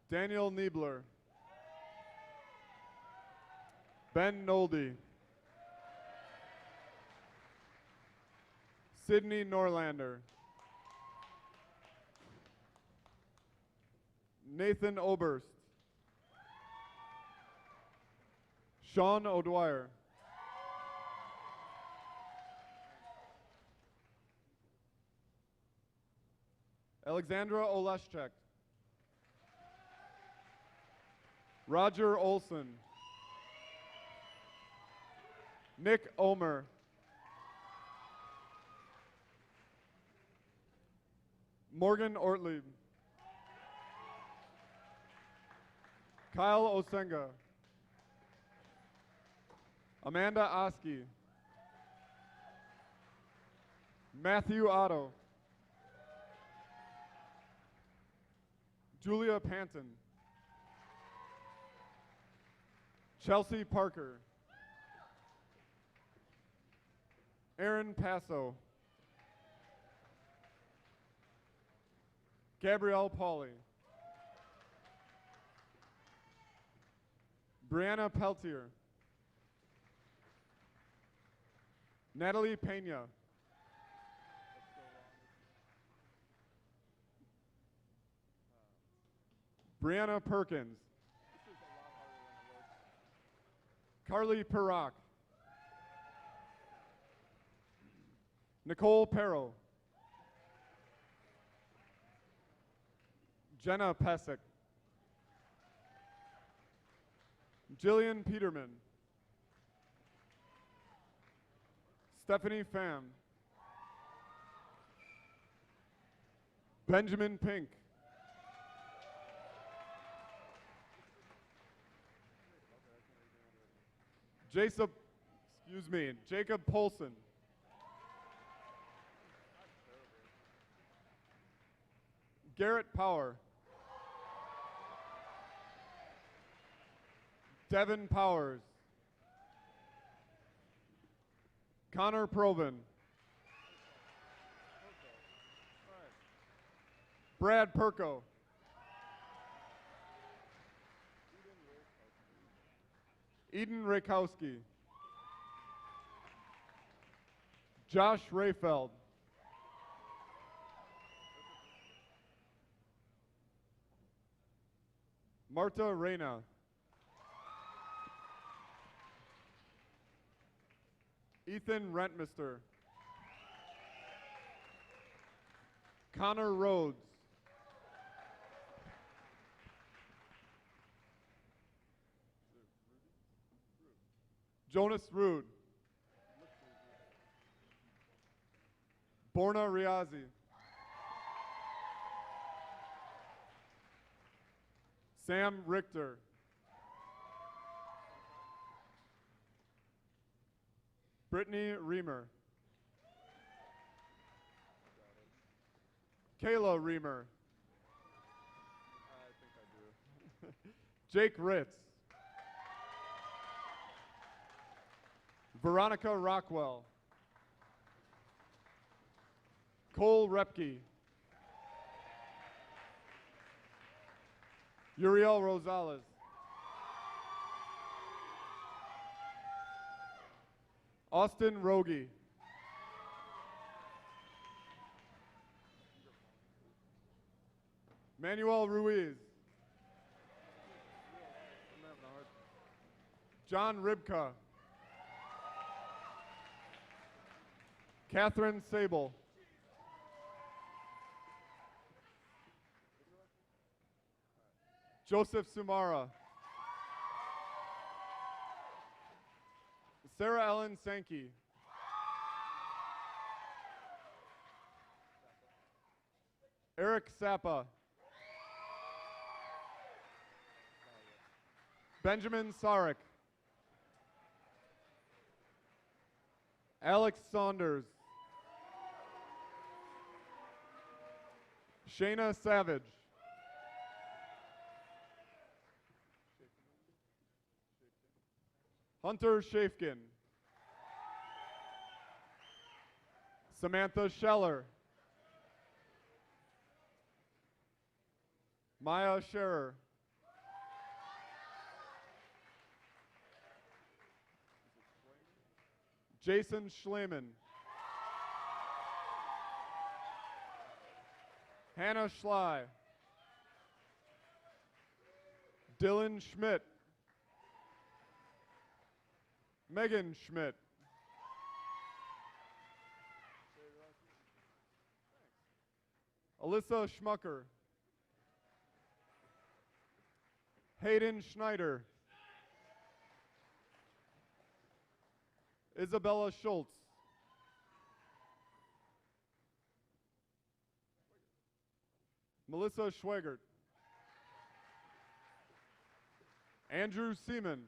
Daniel Niebler. Ben Nolde. Sydney Norlander. Nathan Oberst. Sean O'Dwyer. Alexandra Oleschek. Roger Olson. Nick Omer. Morgan Ortlieb. Kyle Osenga. Amanda Oski. Matthew Otto. Julia Panton. Chelsea Parker. Aaron Passo. Gabrielle Pauley. Brianna Peltier. Natalie Pena. Brianna Perkins. Carly Perrock. Nicole Perro. Jenna Pesic. Jillian Peterman. Stephanie Pham. Benjamin Pink. Jacob Polson. Garrett Power. Devin Powers. Connor Probin. Brad Perko. Eden Rakowski. Josh Rayfeld. Marta Reyna. Ethan Rentmister. Connor Rhodes. Jonas Rude. Borna Riazi. Sam Richter. Brittany Reamer. Kayla Reamer. I think I do. Jake Ritz. Veronica Rockwell. Cole Repke. Uriel Rosales. Austin Rogie. Manuel Ruiz. John Ribka. Catherine Sable. Joseph Sumara. Sarah Ellen Sankey. Eric Sappa. Benjamin Sarek. Alex Saunders. Shayna Savage. Hunter Shafkin. Samantha Scheller. Maya Scherer. Jason Schleman. Hannah Schley. Dylan Schmidt. Megan Schmidt. Alyssa Schmucker. Hayden Schneider. Isabella Schultz. Melissa Schwegert. Andrew Seaman.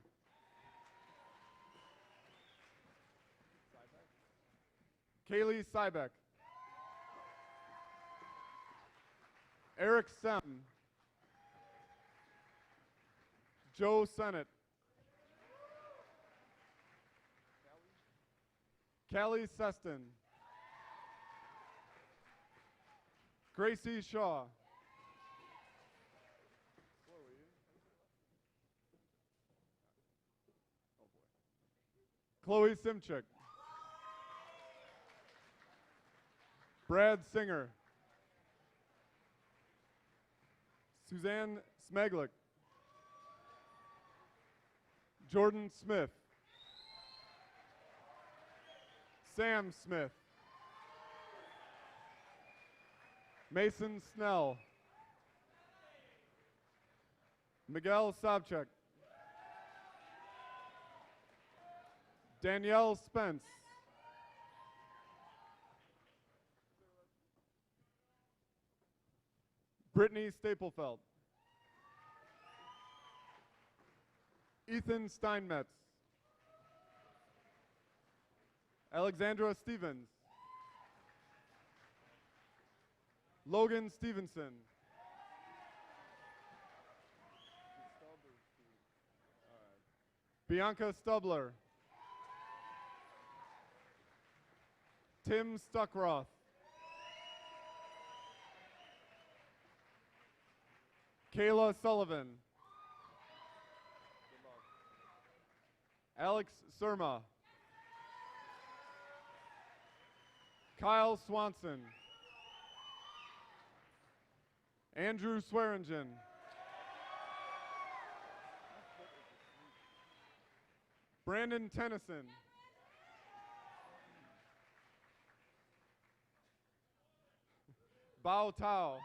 Kaylee Sybeck. Eric Sem. Joe Sennett. Callie Seston. Gracie Shaw. Chloe Simchik. Brad Singer. Suzanne Smeglik. Jordan Smith. Sam Smith. Mason Snell. Miguel Sabchuk. Danielle Spence. Brittany Staplefeld. Ethan Steinmetz. Alexandra Stevens. Logan Stevenson. Bianca Stubler. Tim Stuckroth. Kayla Sullivan. Alex Surma. Kyle Swanson. Andrew Swearingen. Brandon Tennyson. Bao Tao.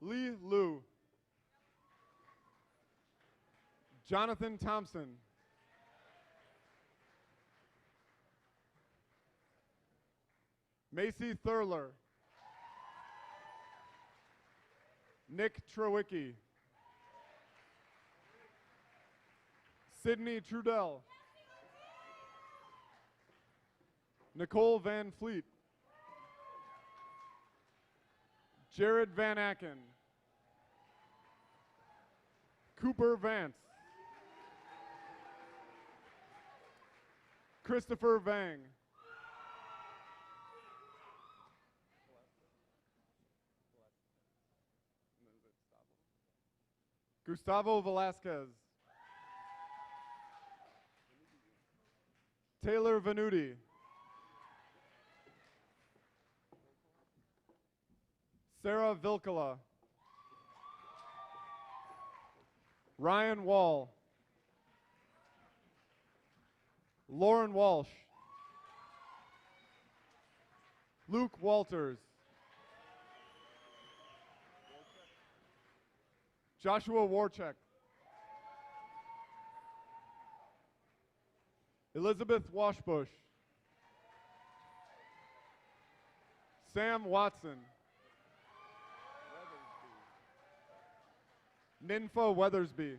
Lee Liu. Jonathan Thompson. Macy Thurler. Nick Trewicki. Sydney Trudell. Nicole Van Fleet. Jared Van Aken. Cooper Vance. Christopher Vang. Gustavo Velasquez. Taylor Venuti. Sarah Vilkala. Ryan Wall. Lauren Walsh. Luke Walters. Joshua Warchek. Elizabeth Washbush. Sam Watson. Ninfa Weathersby.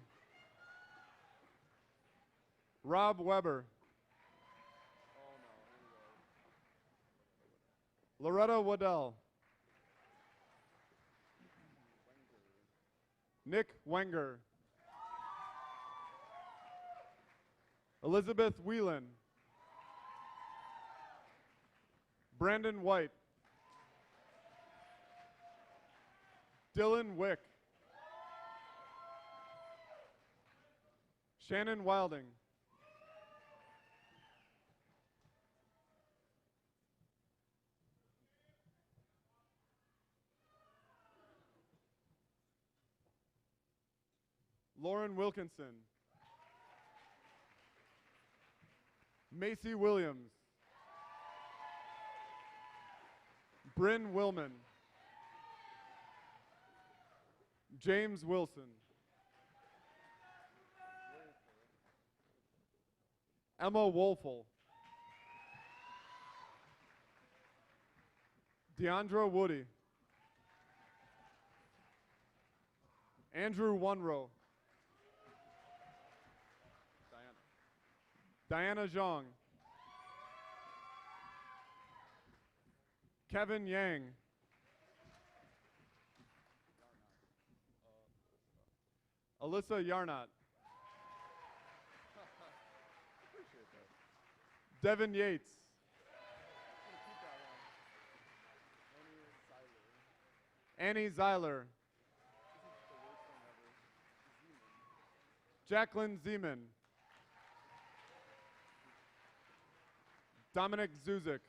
Rob Weber. Loretta Waddell. Nick Wenger. Elizabeth Whelan. Brandon White. Dylan Wick. Shannon Wilding. Lauren Wilkinson. Macy Williams. Bryn Willman. James Wilson. Emma Wolfel. Deandra Woody. Andrew Wunrow. Diana Zhang. Kevin Yang. Alyssa Yarnot. Devin Yates. Annie Zeiler. Jacqueline Zeman. Dominic Zuzik.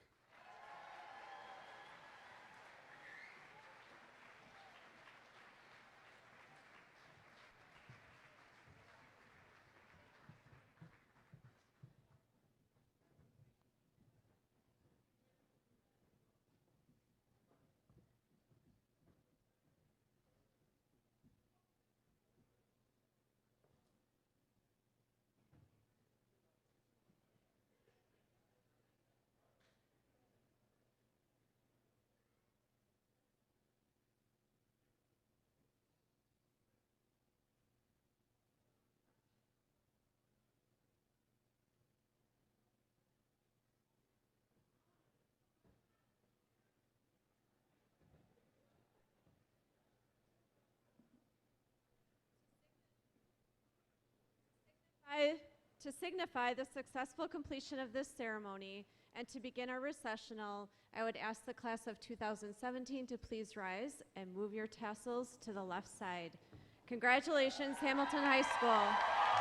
To signify the successful completion of this ceremony and to begin our recessional, I would ask the class of 2017 to please rise and move your tassels to the left side. Congratulations, Hamilton High School.